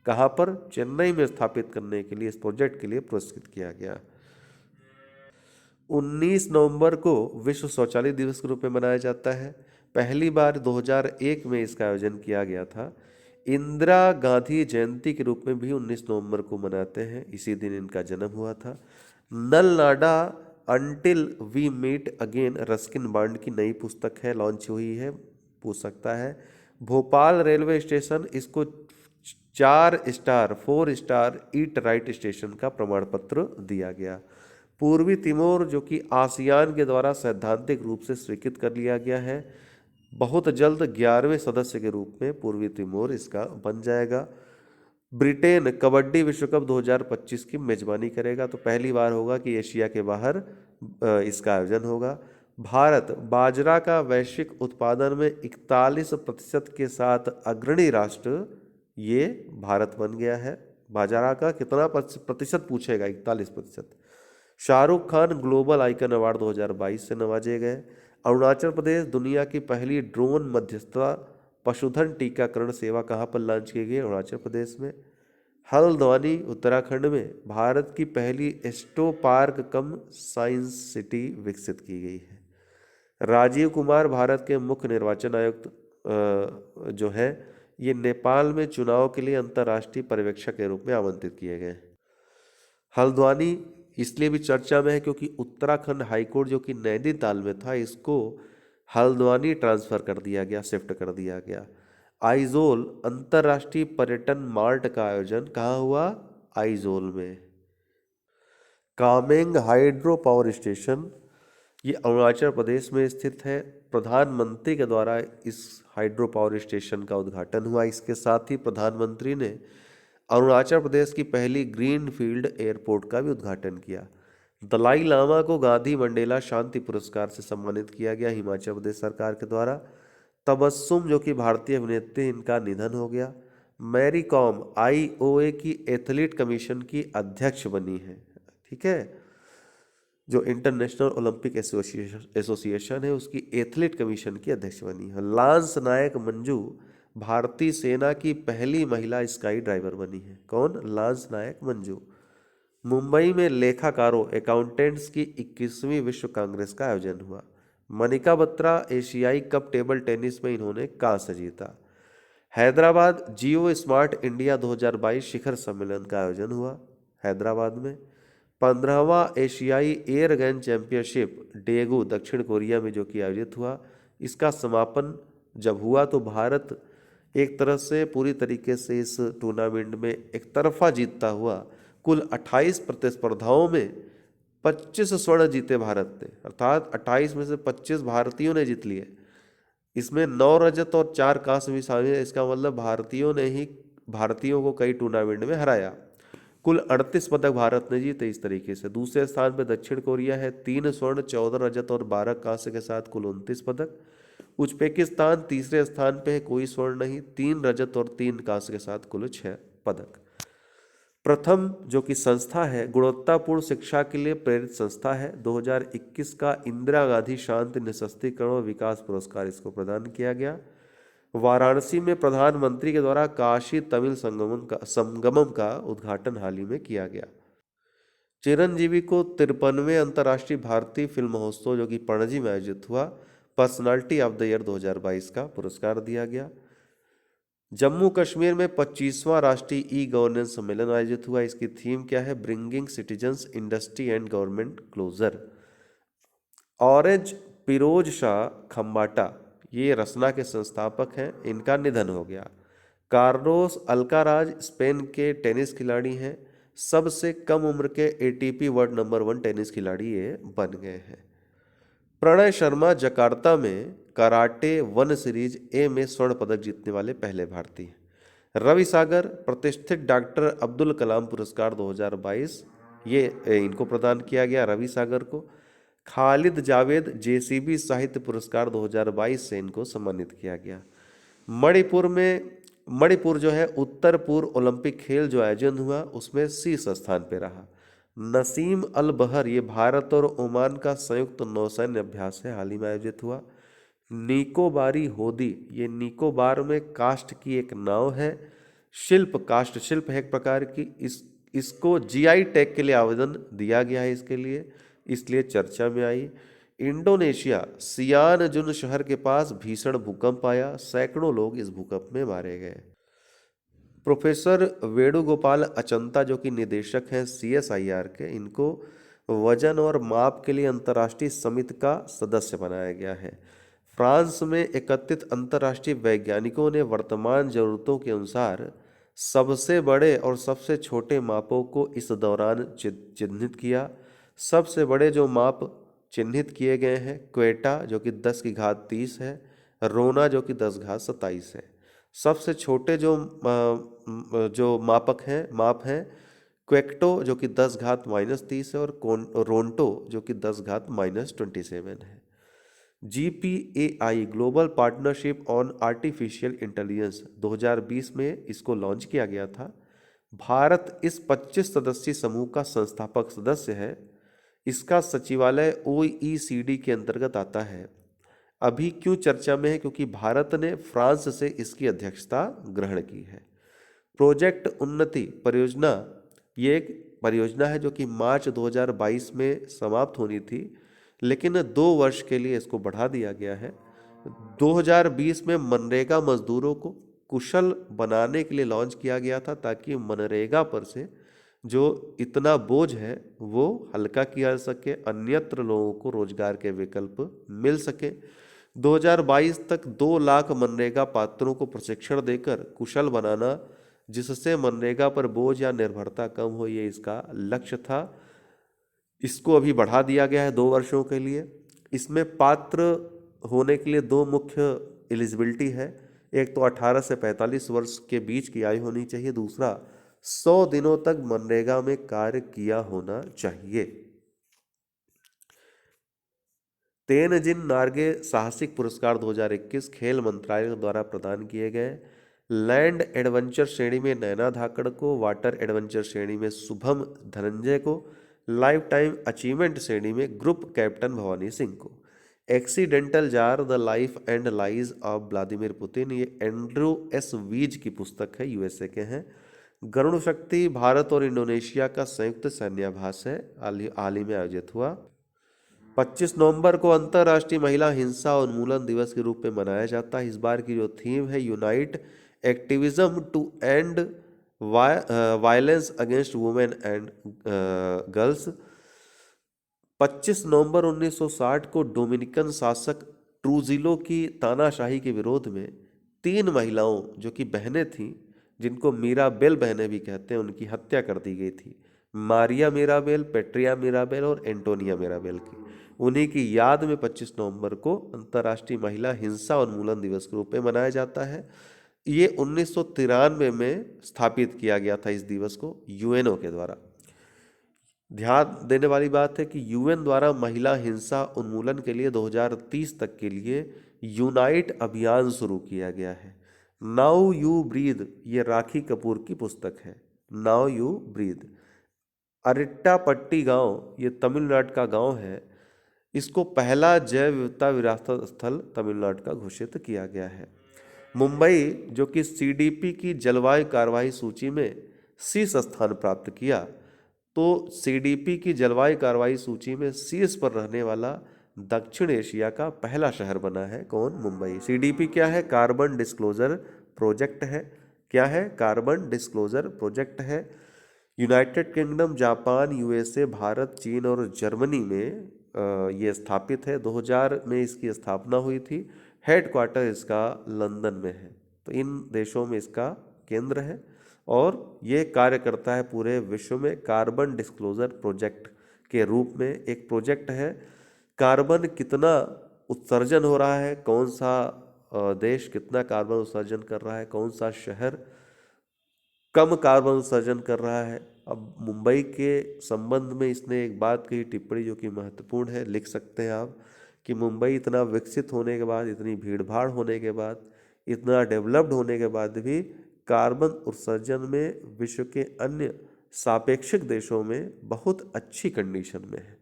कहाँ पर, चेन्नई में स्थापित करने के लिए, इस प्रोजेक्ट के लिए पुरस्कृत किया गया। 19 नवंबर को विश्व शौचालय दिवस के रूप में मनाया जाता है। पहली बार 2001 में इसका आयोजन किया गया था। इंदिरा गांधी जयंती के रूप में भी 19 नवंबर को मनाते हैं, इसी दिन इनका जन्म हुआ था। नल नाडा until we meet again Ruskin Bond की नई पुस्तक है, लॉन्च हुई है, पूछ सकता है। भोपाल रेलवे स्टेशन, इसको 4 स्टार ईट राइट स्टेशन का प्रमाण पत्र दिया गया। पूर्वी तिमोर जो कि आसियान के द्वारा सैद्धांतिक रूप से स्वीकृत कर लिया गया है, बहुत जल्द 11वें सदस्य के रूप में पूर्वी तिमोर इसका बन जाएगा। ब्रिटेन कबड्डी विश्व कप 2025 की मेजबानी करेगा, तो पहली बार होगा कि एशिया के बाहर इसका आयोजन होगा। भारत बाजरा का वैश्विक उत्पादन में 41% के साथ अग्रणी राष्ट्र, ये भारत बन गया है। बाजरा का कितना प्रतिशत पूछेगा, 41%। Shahrukh Khan global icon award 2022 से नवाजे गए। अरुणाचल प्रदेश दुनिया की पहली ड्रोन मध्यस्थता पशुधन टीकाकरण सेवा कहाँ पर लॉन्च की गई? अरुणाचल प्रदेश में। हल्द्वानी उत्तराखंड में भारत की पहली एस्ट्रो पार्क कम साइंस सिटी विकसित की गई है। राजीव कुमार भारत के मुख्य निर्वाचन आयुक्त जो है, ये नेपाल में चुनाव के लिए अंतर्राष्ट्रीय पर्यवेक्षक के रूप में आमंत्रित किए गए। हल्द्वानी इसलिए भी चर्चा में है क्योंकि उत्तराखंड हाईकोर्ट जो कि नैनीताल में था, इसको हल्द्वानी ट्रांसफर कर दिया गया, शिफ्ट कर दिया गया। आइजोल अंतर्राष्ट्रीय पर्यटन मार्ट का आयोजन कहाँ हुआ? आइजोल में। कामेंग हाइड्रो पावर स्टेशन, ये अरुणाचल प्रदेश में स्थित है। प्रधानमंत्री के द्वारा इस हाइड्रो पावर स्टेशन का उद्घाटन हुआ। इसके साथ ही प्रधानमंत्री ने अरुणाचल प्रदेश की पहली ग्रीन फील्ड एयरपोर्ट का भी उद्घाटन किया। दलाई लामा को गांधी मंडेला शांति पुरस्कार से सम्मानित किया गया हिमाचल प्रदेश सरकार के द्वारा। तबस्सुम जो कि भारतीय अभिनेत्री, इनका निधन हो गया। मैरी कॉम IOA की एथलीट कमीशन की अध्यक्ष बनी है, ठीक है, जो इंटरनेशनल ओलंपिक एसोसिएशन है उसकी एथलीट कमीशन की अध्यक्ष बनी है। लांस नायक मंजू भारतीय सेना की पहली महिला स्काई ड्राइवर बनी है। कौन? लांस नायक मंजू। मुंबई में लेखाकारों अकाउंटेंट्स की 21वीं विश्व कांग्रेस का आयोजन हुआ। मनिका बत्रा एशियाई कप टेबल टेनिस में इन्होंने कांस्य जीता। हैदराबाद जियो स्मार्ट इंडिया 2022 शिखर सम्मेलन का आयोजन हुआ हैदराबाद में। 15वां एशियाई एयर गन चैंपियनशिप डेगू दक्षिण कोरिया में जो कि आयोजित हुआ, इसका समापन जब हुआ तो भारत एक तरह से पूरी तरीके से इस टूर्नामेंट में एक तरफा जीतता हुआ कुल 28 प्रतिस्पर्धाओं में 25 स्वर्ण जीते भारत ने, अर्थात 28 में से 25 भारतीयों ने जीत लिए। इसमें 9 रजत और 4 कांस्य भी शामिल है। इसका मतलब भारतीयों ने ही भारतीयों को कई टूर्नामेंट में हराया। कुल 38 पदक भारत ने जीते। इस तरीके से दूसरे स्थान पर दक्षिण कोरिया है, 3 स्वर्ण 14 रजत और 12 कांस्य के साथ कुल 29 पदक। उज्बेकिस्तान तीसरे स्थान पे है, कोई स्वर्ण नहीं, 3 रजत और 3 कांस्य के साथ कुल 6 पदक। प्रथम जो कि संस्था है गुणवत्तापूर्ण शिक्षा के लिए प्रेरित संस्था है, 2021 का इंदिरा गांधी शांति निःशस्त्रीकरण और विकास पुरस्कार इसको प्रदान किया गया। वाराणसी में प्रधानमंत्री के द्वारा काशी तमिल संगमम का उद्घाटन हाल ही में किया गया। चिरंजीवी को 53वें अंतर्राष्ट्रीय भारतीय फिल्म महोत्सव जो कि पणजी में आयोजित हुआ, पर्सनालिटी ऑफ द ईयर 2022 का पुरस्कार दिया गया। जम्मू कश्मीर में 25वां राष्ट्रीय ई गवर्नेंस सम्मेलन आयोजित हुआ। इसकी थीम क्या है? Bringing citizens industry and government closer. Orange Firoz Shah Khambata, ये रसना के संस्थापक हैं, इनका निधन हो गया। कार्लोस अल्काराज स्पेन के टेनिस खिलाड़ी हैं, सबसे कम उम्र के ATP वर्ल्ड नंबर 1 टेनिस खिलाड़ी ये बन गए हैं। प्रणय शर्मा जकार्ता में कराटे 1 सीरीज A में स्वर्ण पदक जीतने वाले पहले भारतीय हैं। रवि सागर प्रतिष्ठित डॉक्टर अब्दुल कलाम पुरस्कार 2022, ये इनको प्रदान किया गया रवि सागर को। खालिद जावेद JCB साहित्य पुरस्कार 2022 से इनको सम्मानित किया गया। मणिपुर जो है उत्तर पूर्व ओलंपिक खेल जो आयोजन हुआ उसमें शीर्ष स्थान पे रहा। नसीम अल बहर, ये भारत और ओमान का संयुक्त नौसैन्य अभ्यास है, हाल ही में आयोजित हुआ। निकोबारी होदी, ये निकोबार में काष्ठ की एक नाव है, काष्ठ शिल्प है एक प्रकार की। इसको GI टैग के लिए आवेदन दिया गया है इसके लिए। इसलिए चर्चा में आई। इंडोनेशिया सियानजुन शहर के पास भीषण भूकंप आया, सैकड़ों लोग इस भूकंप में मारे गए। प्रोफेसर वेणुगोपाल अचंता जो कि निदेशक हैं CSIR के, इनको वजन और माप के लिए अंतर्राष्ट्रीय समिति का सदस्य बनाया गया है। फ्रांस में एकत्रित अंतर्राष्ट्रीय वैज्ञानिकों ने वर्तमान जरूरतों के अनुसार सबसे बड़े और सबसे छोटे मापों को इस दौरान चिन्हित किया। सबसे बड़े जो माप चिन्हित किए गए हैं, क्वेटा जो कि 10 की घात 30 है, रोना जो कि 10 घात 27 है। सबसे छोटे जो माप हैं, क्वेक्टो जो कि 10 घात -30 है, और रोंटो जो कि 10 घात -27 है। GPAI global partnership on artificial intelligence 2020 में इसको लॉन्च किया गया था। भारत इस 25 सदस्यीय समूह का संस्थापक सदस्य है। इसका सचिवालय OECD के अंतर्गत आता है। अभी क्यों चर्चा में है? क्योंकि भारत ने फ्रांस से इसकी अध्यक्षता ग्रहण की है। प्रोजेक्ट उन्नति परियोजना, ये एक परियोजना है जो कि मार्च 2022 में समाप्त होनी थी, लेकिन 2 वर्ष के लिए इसको बढ़ा दिया गया है। 2020 में मनरेगा मजदूरों को कुशल बनाने के लिए लॉन्च किया गया था, ताकि मनरेगा पर से जो इतना बोझ है वो हल्का किया जा सके, अन्यत्र लोगों को रोजगार के विकल्प मिल सके। 2022 तक 2 लाख मनरेगा पात्रों को प्रशिक्षण देकर कुशल बनाना, जिससे मनरेगा पर बोझ या निर्भरता कम हो, ये इसका लक्ष्य था। इसको अभी बढ़ा दिया गया है 2 वर्षों के लिए। इसमें पात्र होने के लिए 2 मुख्य एलिजिबिलिटी है। एक तो 18 से 45 वर्ष के बीच की आयु होनी चाहिए, दूसरा 100 दिनों तक मनरेगा में कार्य किया होना चाहिए। तेनजिन नार्गे साहसिक पुरस्कार 2021 खेल मंत्रालय द्वारा प्रदान किए गए। लैंड एडवेंचर श्रेणी में नैना धाकड़ को, वाटर एडवेंचर श्रेणी में शुभम धनंजय को, लाइफ टाइम अचीवमेंट श्रेणी में ग्रुप कैप्टन भवानी सिंह को। Accidental jar the life and lies of Vladimir Putin, ये एंड्रू एस वीज की पुस्तक है, USA के हैं। गरुण शक्ति भारत और इंडोनेशिया का संयुक्त सैन्याभ्यास है, हाल ही में आयोजित हुआ। 25 नवंबर को अंतर्राष्ट्रीय महिला हिंसा उन्मूलन दिवस के रूप में मनाया जाता है। इस बार की जो थीम है, unite activism to end violence against women and girls. 25 नवंबर 1960 को डोमिनिकन शासक ट्रूजिलो की तानाशाही के विरोध में 3 महिलाओं जो कि बहनें थीं, जिनको मीराबेल बहनें भी कहते हैं, उनकी हत्या कर दी गई थी। मारिया मीराबेल, पेट्रिया मीराबेल और एंटोनिया मीराबेल की। उन्हीं की याद में 25 नवंबर को अंतर्राष्ट्रीय महिला हिंसा उन्मूलन दिवस के रूप में मनाया जाता है। ये 1993 में स्थापित किया गया था इस दिवस को UNO के द्वारा। ध्यान देने वाली बात है कि UN द्वारा महिला हिंसा उन्मूलन के लिए 2030 तक के लिए यूनाइट अभियान शुरू किया गया है। नाउ यू ब्रीद, ये राखी कपूर की पुस्तक है, नाउ यू ब्रीद। अरिट्टापट्टी गांव, ये तमिलनाडु का गांव है, इसको पहला जैव विविधता विरासत स्थल तमिलनाडु का घोषित किया गया है। मुंबई जो कि CDP की जलवायु कार्रवाई सूची में शीर्ष स्थान प्राप्त किया, तो CDP की जलवायु कार्रवाई सूची में शीर्ष पर रहने वाला दक्षिण एशिया का पहला शहर बना है। कौन? मुंबई। CDP क्या है? कार्बन डिस्क्लोजर प्रोजेक्ट है। क्या है? कार्बन डिस्क्लोजर प्रोजेक्ट है। United kingdom, Japan, USA, Bharat, चीन और जर्मनी में ये स्थापित है। 2000 में इसकी स्थापना हुई थी। हेडक्वार्टर इसका लंदन में है। तो इन देशों में इसका केंद्र है और ये कार्य करता है पूरे विश्व में कार्बन डिस्क्लोजर प्रोजेक्ट के रूप में। एक प्रोजेक्ट है, कार्बन कितना उत्सर्जन हो रहा है, कौन सा देश कितना कार्बन उत्सर्जन कर रहा है, कौन सा शहर कम कार्बन उत्सर्जन कर रहा है। अब मुंबई के संबंध में इसने एक बात कही, टिप्पणी जो कि महत्वपूर्ण है, लिख सकते हैं आप कि मुंबई इतना विकसित होने के बाद, इतनी भीड़ भाड़ होने के बाद, इतना डेवलप्ड होने के बाद भी कार्बन उत्सर्जन में विश्व के अन्य सापेक्षिक देशों में बहुत अच्छी कंडीशन में है।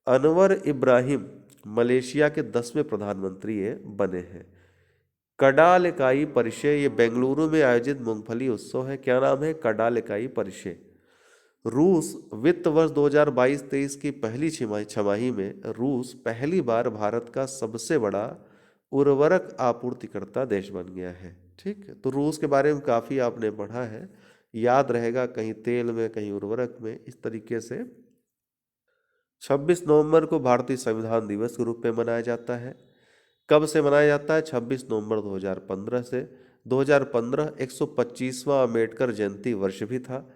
अनवर इब्राहिम मलेशिया के 10वें प्रधानमंत्री ये बने हैं। कडालकाई परिषद, ये बेंगलुरु में आयोजित मूंगफली उत्सव है। क्या नाम है? कडालकाई परिषद। रूस वित्त वर्ष 2022-23 की पहली छमाही में रूस पहली बार भारत का सबसे बड़ा उर्वरक आपूर्तिकर्ता देश बन गया है। ठीक है, तो रूस के बारे में काफ़ी आपने पढ़ा है, याद रहेगा, कहीं तेल में कहीं उर्वरक में, इस तरीके से। 26 नवंबर को भारतीय संविधान दिवस के रूप में मनाया जाता है। कब से मनाया जाता है? 26 नवंबर 2015 से। 2015 125वां अम्बेडकर जयंती वर्ष भी था।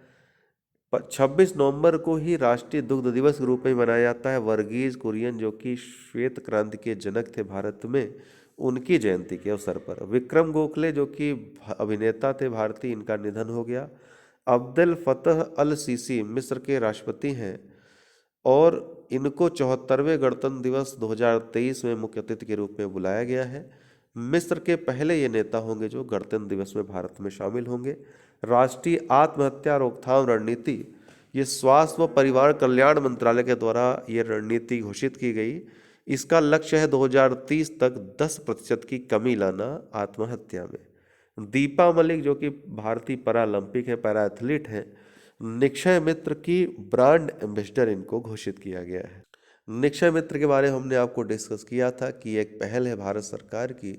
26 नवंबर को ही राष्ट्रीय दुग्ध दिवस के रूप में मनाया जाता है। वर्गीज कुरियन, जो कि श्वेत क्रांति के जनक थे भारत में, उनकी जयंती के अवसर पर। विक्रम गोखले, जो कि अभिनेता थे भारतीय, इनका निधन हो गया। अब्देल फतह अल सीसी मिस्र के राष्ट्रपति हैं और इनको 74वें गणतंत्र दिवस 2023 में मुख्य अतिथि के रूप में बुलाया गया है। मिस्र के पहले ये नेता होंगे जो गणतंत्र दिवस में भारत में शामिल होंगे। राष्ट्रीय आत्महत्या रोकथाम रणनीति, ये स्वास्थ्य व परिवार कल्याण मंत्रालय के द्वारा ये रणनीति घोषित की गई। इसका लक्ष्य है 2030 तक 10% की कमी लाना आत्महत्या में। दीपा मलिक, जो कि भारतीय पैरालंपिक है, पैरा एथलीट हैं, निक्षय मित्र की ब्रांड एम्बेसडर इनको घोषित किया गया है। निक्षय मित्र के बारे में हमने आपको डिस्कस किया था कि एक पहल है भारत सरकार की,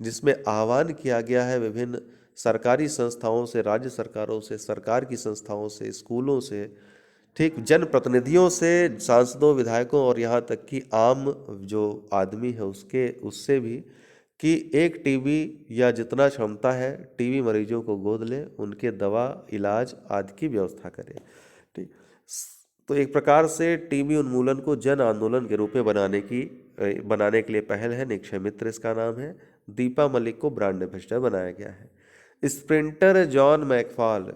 जिसमें आह्वान किया गया है विभिन्न सरकारी संस्थाओं से, राज्य सरकारों से, सरकार की संस्थाओं से, स्कूलों से, ठीक, जनप्रतिनिधियों से, सांसदों, विधायकों और यहाँ तक कि आम जो आदमी है उससे भी, कि एक टीबी या जितना क्षमता है टीबी मरीजों को गोद ले, उनके दवा, इलाज आदि की व्यवस्था करें। ठीक, तो एक प्रकार से टीबी उन्मूलन को जन आंदोलन के रूप में बनाने के लिए पहल है। निक्षय मित्र इसका नाम है। दीपा मलिक को ब्रांड एम्बेसडर बनाया गया है। स्प्रिंटर जॉन मैकफॉल,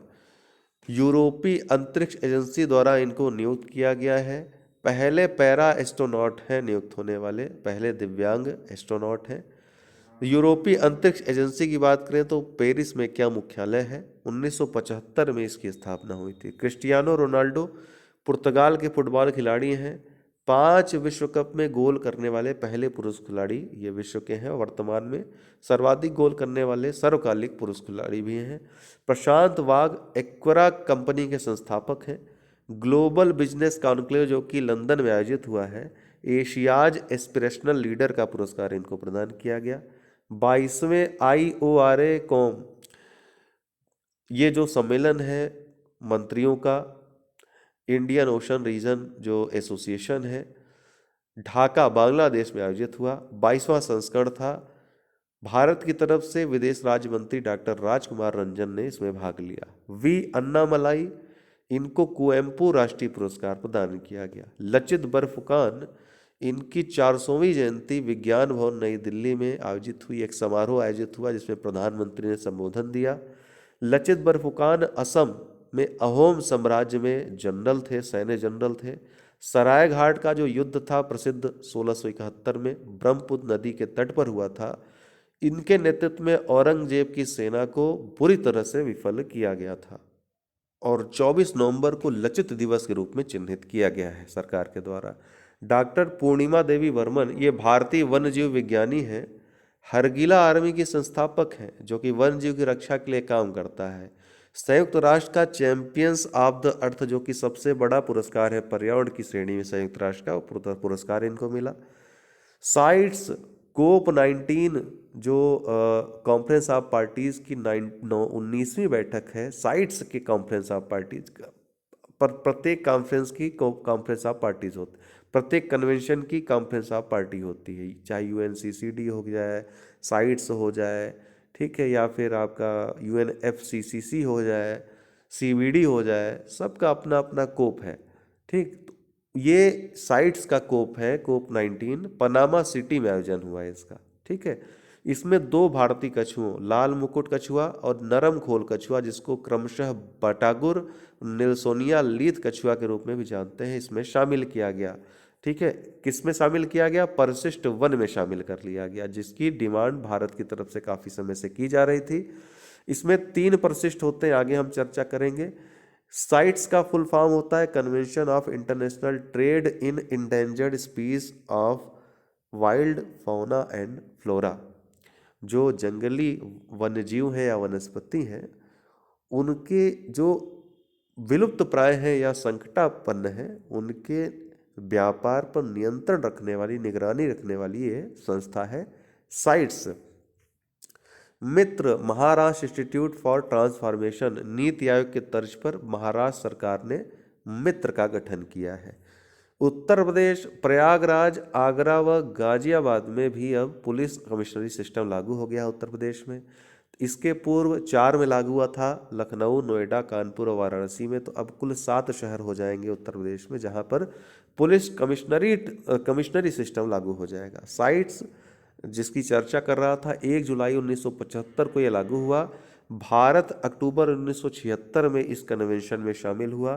यूरोपीय अंतरिक्ष एजेंसी द्वारा इनको नियुक्त किया गया है। पहले पैरा एस्ट्रोनॉट हैं नियुक्त होने वाले, पहले दिव्यांग एस्ट्रोनॉट हैं। यूरोपीय अंतरिक्ष एजेंसी की बात करें तो पेरिस में क्या मुख्यालय है? 1975 में इसकी स्थापना हुई थी। क्रिस्टियानो रोनाल्डो पुर्तगाल के फुटबॉल खिलाड़ी हैं। 5 विश्व कप में गोल करने वाले पहले पुरुष खिलाड़ी ये विश्व के हैं। वर्तमान में सर्वाधिक गोल करने वाले सर्वकालिक पुरुष खिलाड़ी भी हैं। प्रशांत वाघ एक्वरा कंपनी के संस्थापक हैं। ग्लोबल बिजनेस कॉन्क्लेव, जो कि लंदन में आयोजित हुआ है, एशियाज एस्पिरेशनल लीडर का पुरस्कार इनको प्रदान किया गया। 22वें IORA कॉम, ये जो सम्मेलन है मंत्रियों का, इंडियन ओशन रीजन जो एसोसिएशन है, ढाका बांग्लादेश में आयोजित हुआ। 22वां संस्करण था। भारत की तरफ से विदेश राज्य मंत्री डॉक्टर राजकुमार रंजन ने इसमें भाग लिया। वी अन्नामलाई, इनको कुवेम्पू राष्ट्रीय पुरस्कार प्रदान किया गया। लचित बरफुकान, इनकी 400वीं जयंती विज्ञान भवन नई दिल्ली में आयोजित हुई, एक समारोह आयोजित हुआ जिसमें प्रधानमंत्री ने संबोधन दिया। लचित बरफुकान असम में अहोम साम्राज्य में जनरल थे, सैन्य जनरल थे। सरायघाट का जो युद्ध था प्रसिद्ध 1671 में ब्रह्मपुत्र नदी के तट पर हुआ था, इनके नेतृत्व में औरंगजेब की सेना को बुरी तरह से विफल किया गया था और 24 नवंबर को लचित दिवस के रूप में चिन्हित किया गया है सरकार के द्वारा। डॉक्टर पूर्णिमा देवी वर्मन, ये भारतीय वन्यजीव विज्ञानी हैं। हरगिला आर्मी की संस्थापक हैं, जो कि वन्यजीव की रक्षा के लिए काम करता है। संयुक्त राष्ट्र का चैंपियंस ऑफ द अर्थ, जो कि सबसे बड़ा पुरस्कार है पर्यावरण की श्रेणी में संयुक्त राष्ट्र का, पुरस्कार इनको मिला। साइट्स COP19, जो कॉन्फ्रेंस ऑफ पार्टीज की 19वीं बैठक है, साइट्स की कॉन्फ्रेंस ऑफ पार्टीज का, पर प्रत्येक कॉन्फ्रेंस की कॉन्फ्रेंस ऑफ पार्टीज होती, प्रत्येक कन्वेंशन की कॉन्फ्रेंस ऑफ पार्टी होती है, चाहे UNCCD हो जाए, साइट्स हो जाए, ठीक है, या फिर आपका UNFCCC हो जाए, CBD हो जाए, सबका अपना अपना कोप है। ठीक, ये साइट्स का कोप है, COP19 पनामा सिटी में आयोजन हुआ है इसका। ठीक है, इसमें 2 भारतीय कछुओं, लाल मुकुट कछुआ और नरम खोल कछुआ, जिसको क्रमशः बटागुर निल्सोनिया लीथ कछुआ के रूप में भी जानते हैं, इसमें शामिल किया गया। ठीक है, किस में शामिल किया गया? परिशिष्ट वन में शामिल कर लिया गया, जिसकी डिमांड भारत की तरफ से काफ़ी समय से की जा रही थी। इसमें 3 परिशिष्ट होते हैं, आगे हम चर्चा करेंगे। साइट्स का फुल फॉर्म होता है convention of international trade in endangered species of wild fauna and flora, जो जंगली वन्यजीव हैं या वनस्पति हैं, उनके जो विलुप्त प्राय हैं या संकटापन्न हैं उनके व्यापार पर नियंत्रण रखने वाली, निगरानी रखने वाली ये संस्था है sites. Mitra, Maharashtra institute for transformation, NITI Aayog के तर्ज पर महाराष्ट्र सरकार ने मित्र का गठन किया है। उत्तर प्रदेश, प्रयागराज, आगरा व गाजियाबाद में भी अब पुलिस कमिश्नरी सिस्टम लागू हो गया उत्तर प्रदेश में। इसके पूर्व 4 में लागू हुआ था, लखनऊ, नोएडा, कानपुर और वाराणसी में। तो अब कुल 7 शहर हो जाएंगे उत्तर प्रदेश में जहां पर पुलिस कमिश्नरी सिस्टम लागू हो जाएगा। साइट्स जिसकी चर्चा कर रहा था, 1 जुलाई 1975 को यह लागू हुआ। भारत अक्टूबर 1976 में इस कन्वेंशन में शामिल हुआ।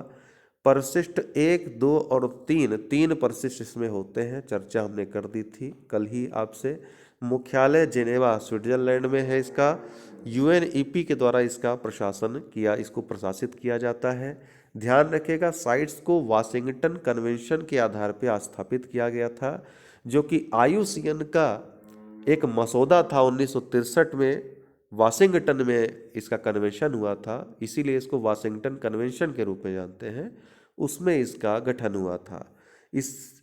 परिशिष्ट 1, 2 और 3 परिशिष्ट इसमें होते हैं, चर्चा हमने कर दी थी कल ही आपसे। मुख्यालय जेनेवा स्विट्जरलैंड में है इसका। यूएनईपी के द्वारा इसका इसको प्रशासित किया जाता है। ध्यान रखिएगा, साइट्स को वाशिंगटन कन्वेंशन के आधार पर स्थापित किया गया था, जो कि आईयूसीएन का एक मसौदा था। 1963 में वाशिंगटन में इसका कन्वेंशन हुआ था, इसीलिए इसको वाशिंगटन कन्वेंशन के रूप में जानते हैं। उसमें इसका गठन हुआ था।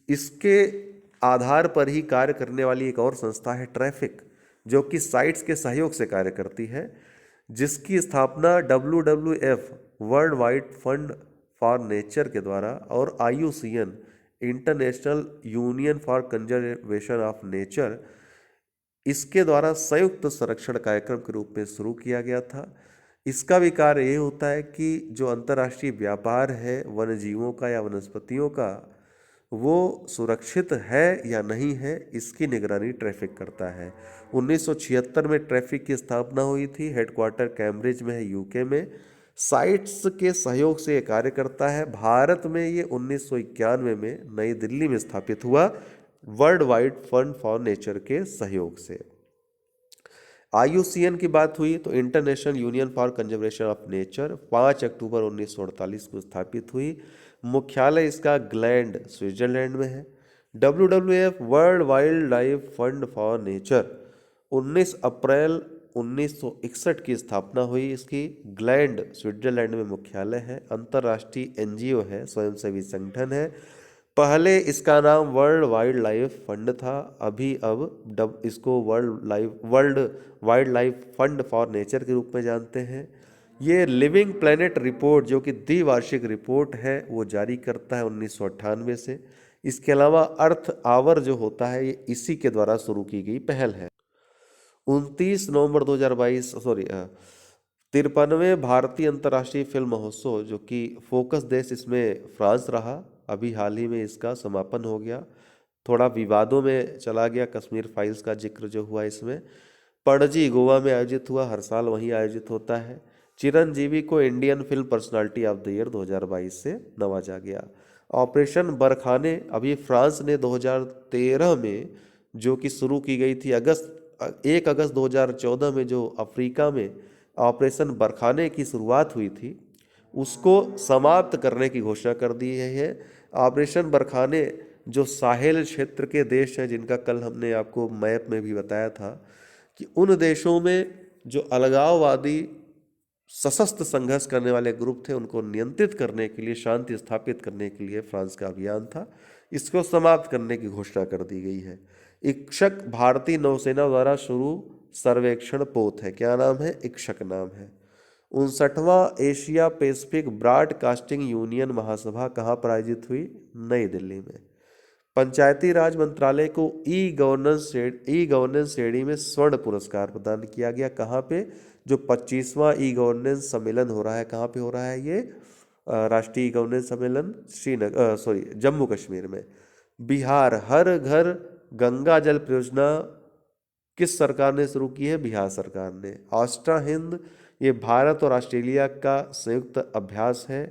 इसके आधार पर ही कार्य करने वाली एक और संस्था है ट्रैफिक, जो कि साइट्स के सहयोग से कार्य करती है, जिसकी स्थापना WWF world wide fund for nature के द्वारा और IUCN international union for conservation of nature इसके द्वारा संयुक्त संरक्षण कार्यक्रम के रूप में शुरू किया गया था। इसका भी कार्य ये होता है कि जो अंतर्राष्ट्रीय व्यापार है वन्य जीवों का या वनस्पतियों का, वो सुरक्षित है या नहीं है, इसकी निगरानी ट्रैफिक करता है। 1976 में ट्रैफिक की स्थापना हुई थी। हेडक्वार्टर कैम्ब्रिज में है, यूके में। साइट्स के सहयोग से ये कार्य करता है। भारत में ये 1991 में नई दिल्ली में स्थापित हुआ, world wide fund for nature के सहयोग से। IUCN की बात हुई तो international union for conservation of nature 5 अक्टूबर 1948 को स्थापित हुई। मुख्यालय इसका ग्लैंड स्विट्जरलैंड में है। WWF world wild life fund for nature 19 अप्रैल 1961 की स्थापना हुई इसकी। ग्लैंड स्विट्जरलैंड में मुख्यालय है। अंतर्राष्ट्रीय NGO है, स्वयंसेवी संगठन है। पहले इसका नाम वर्ल्ड वाइल्ड लाइफ फंड था, अब इसको world wild life fund for nature के रूप में जानते हैं। ये लिविंग प्लेनेट रिपोर्ट, जो कि द्विवार्षिक रिपोर्ट है, वो जारी करता है 1998 से। इसके अलावा अर्थ आवर जो होता है, ये इसी के द्वारा शुरू की गई पहल है। 29 नवंबर 2022 53वें भारतीय अंतर्राष्ट्रीय फिल्म महोत्सव, जो कि फोकस देश इसमें फ्रांस रहा, अभी हाल ही में इसका समापन हो गया। थोड़ा विवादों में चला गया, कश्मीर फाइल्स का जिक्र जो हुआ इसमें। पणजी गोवा में आयोजित हुआ, हर साल वहीं आयोजित होता है। चिरंजीवी को Indian film personality of the year 2022 से नवाजा गया। ऑपरेशन बरखाने अभी फ्रांस ने 2013 में जो कि शुरू की गई थी, 1 अगस्त 2014 में जो अफ्रीका में ऑपरेशन बरखाने की शुरुआत हुई थी, उसको समाप्त करने की घोषणा कर दी है। ऑपरेशन बरखाने जो साहेल क्षेत्र के देश हैं, जिनका कल हमने आपको मैप में भी बताया था कि उन देशों में जो अलगाववादी सशस्त्र संघर्ष करने वाले ग्रुप थे, उनको नियंत्रित करने के लिए, शांति स्थापित करने के लिए फ्रांस का अभियान था। इसको समाप्त करने की घोषणा कर दी गई है। इक्षक भारतीय नौसेना द्वारा शुरू सर्वेक्षण पोत है। क्या नाम है? इक्षक नाम है। 59वां एशिया पैसिफिक ब्रॉडकास्टिंग यूनियन महासभा कहाँ पर आयोजित हुई? नई दिल्ली में। पंचायती राज मंत्रालय को ई गवर्नेंस श्रेणी में स्वर्ण पुरस्कार प्रदान किया गया। कहाँ पे? जो 25वां ई गवर्नेंस सम्मेलन हो रहा है, कहाँ पे हो रहा है ये? राष्ट्रीय गवर्नेंस सम्मेलन जम्मू कश्मीर में। बिहार, हर घर गंगा जल परियोजना किस सरकार ने शुरू की है? बिहार सरकार ने। ऑस्ट्रा हिंद, ये भारत और ऑस्ट्रेलिया का संयुक्त अभ्यास है।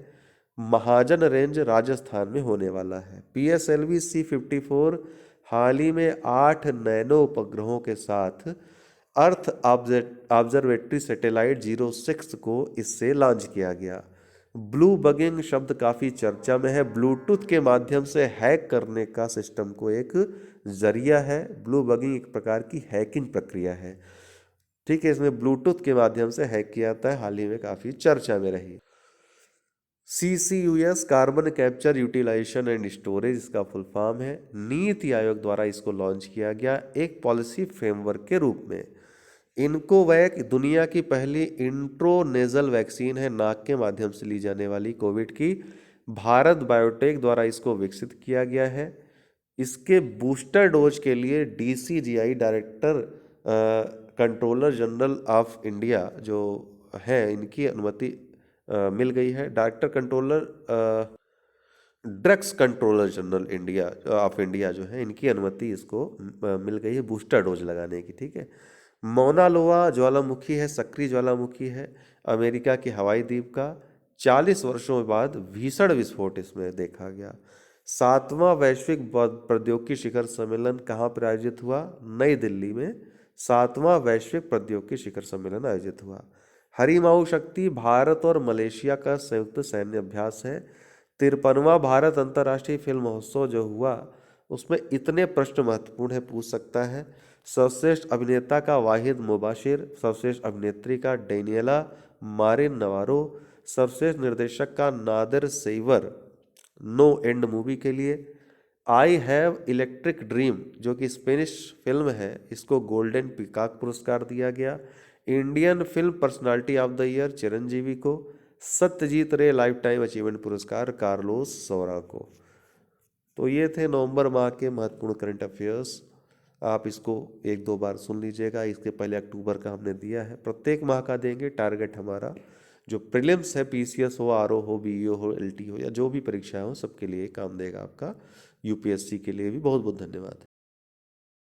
महाजन रेंज राजस्थान में होने वाला है। PSLV C-54 हाल ही में 8 नैनो उपग्रहों के साथ अर्थ ऑब्जर्वेटरी सैटेलाइट 06 को इससे लॉन्च किया गया। ब्लू बगिंग शब्द काफ़ी चर्चा में है। ब्लूटूथ के माध्यम से हैक करने का सिस्टम को एक जरिया है। ब्लू बगिंग एक प्रकार की हैकिंग प्रक्रिया है, ठीक है। इसमें ब्लूटूथ के माध्यम से हैक किया जाता है, हाल ही में काफ़ी चर्चा में रही। CCUS carbon capture utilisation and storage इसका फुल फॉर्म है। नीति आयोग द्वारा इसको लॉन्च किया गया एक पॉलिसी फ्रेमवर्क के रूप में। इनकोवैक दुनिया की पहली इंट्रोनेजल वैक्सीन है, नाक के माध्यम से ली जाने वाली कोविड की। भारत बायोटेक द्वारा इसको विकसित किया गया है। इसके बूस्टर डोज के लिए DCGI director controller general of India जो है इनकी अनुमति मिल गई है। Director controller drugs controller general India of India जो है इनकी अनुमति इसको मिल गई है बूस्टर डोज लगाने की। ठीक है। मौना लोआ ज्वालामुखी है, सक्रिय ज्वालामुखी है अमेरिका के हवाई द्वीप का। 40 वर्षों बाद भीषण विस्फोट इसमें देखा गया। 7वां वैश्विक प्रौद्योगिकी शिखर सम्मेलन कहाँ पर आयोजित हुआ? नई दिल्ली में 7वां वैश्विक प्रौद्योगिकी शिखर सम्मेलन आयोजित हुआ। हरिमाऊ शक्ति भारत और मलेशिया का संयुक्त सैन्य अभ्यास है। 53वां भारत अंतर्राष्ट्रीय फिल्म महोत्सव जो हुआ उसमें इतने प्रश्न महत्वपूर्ण है, पूछ सकता है। सर्वश्रेष्ठ अभिनेता का वाहिद मुबाशिर, सर्वश्रेष्ठ अभिनेत्री का डेनियला मारिन नवारो, सर्वश्रेष्ठ निर्देशक का Nader Saeivar no end movie के लिए। आई हैव इलेक्ट्रिक ड्रीम जो कि स्पेनिश फिल्म है इसको गोल्डन पीकॉक पुरस्कार दिया गया। Indian film personality of the year Chiranjeevi को। सत्यजीत रे लाइफ टाइम अचीवमेंट पुरस्कार कार्लोस सौरा को। तो ये थे नवंबर माह के महत्वपूर्ण करंट अफेयर्स। आप इसको 1-2 बार सुन लीजिएगा। इसके पहले अक्टूबर का हमने दिया है, प्रत्येक माह का देंगे। टारगेट हमारा जो प्रीलिम्स है, PCS हो, RO हो, BEO हो, LT हो या जो भी परीक्षा हो, सबके लिए काम देगा आपका। UPSC के लिए भी बहुत बहुत धन्यवाद।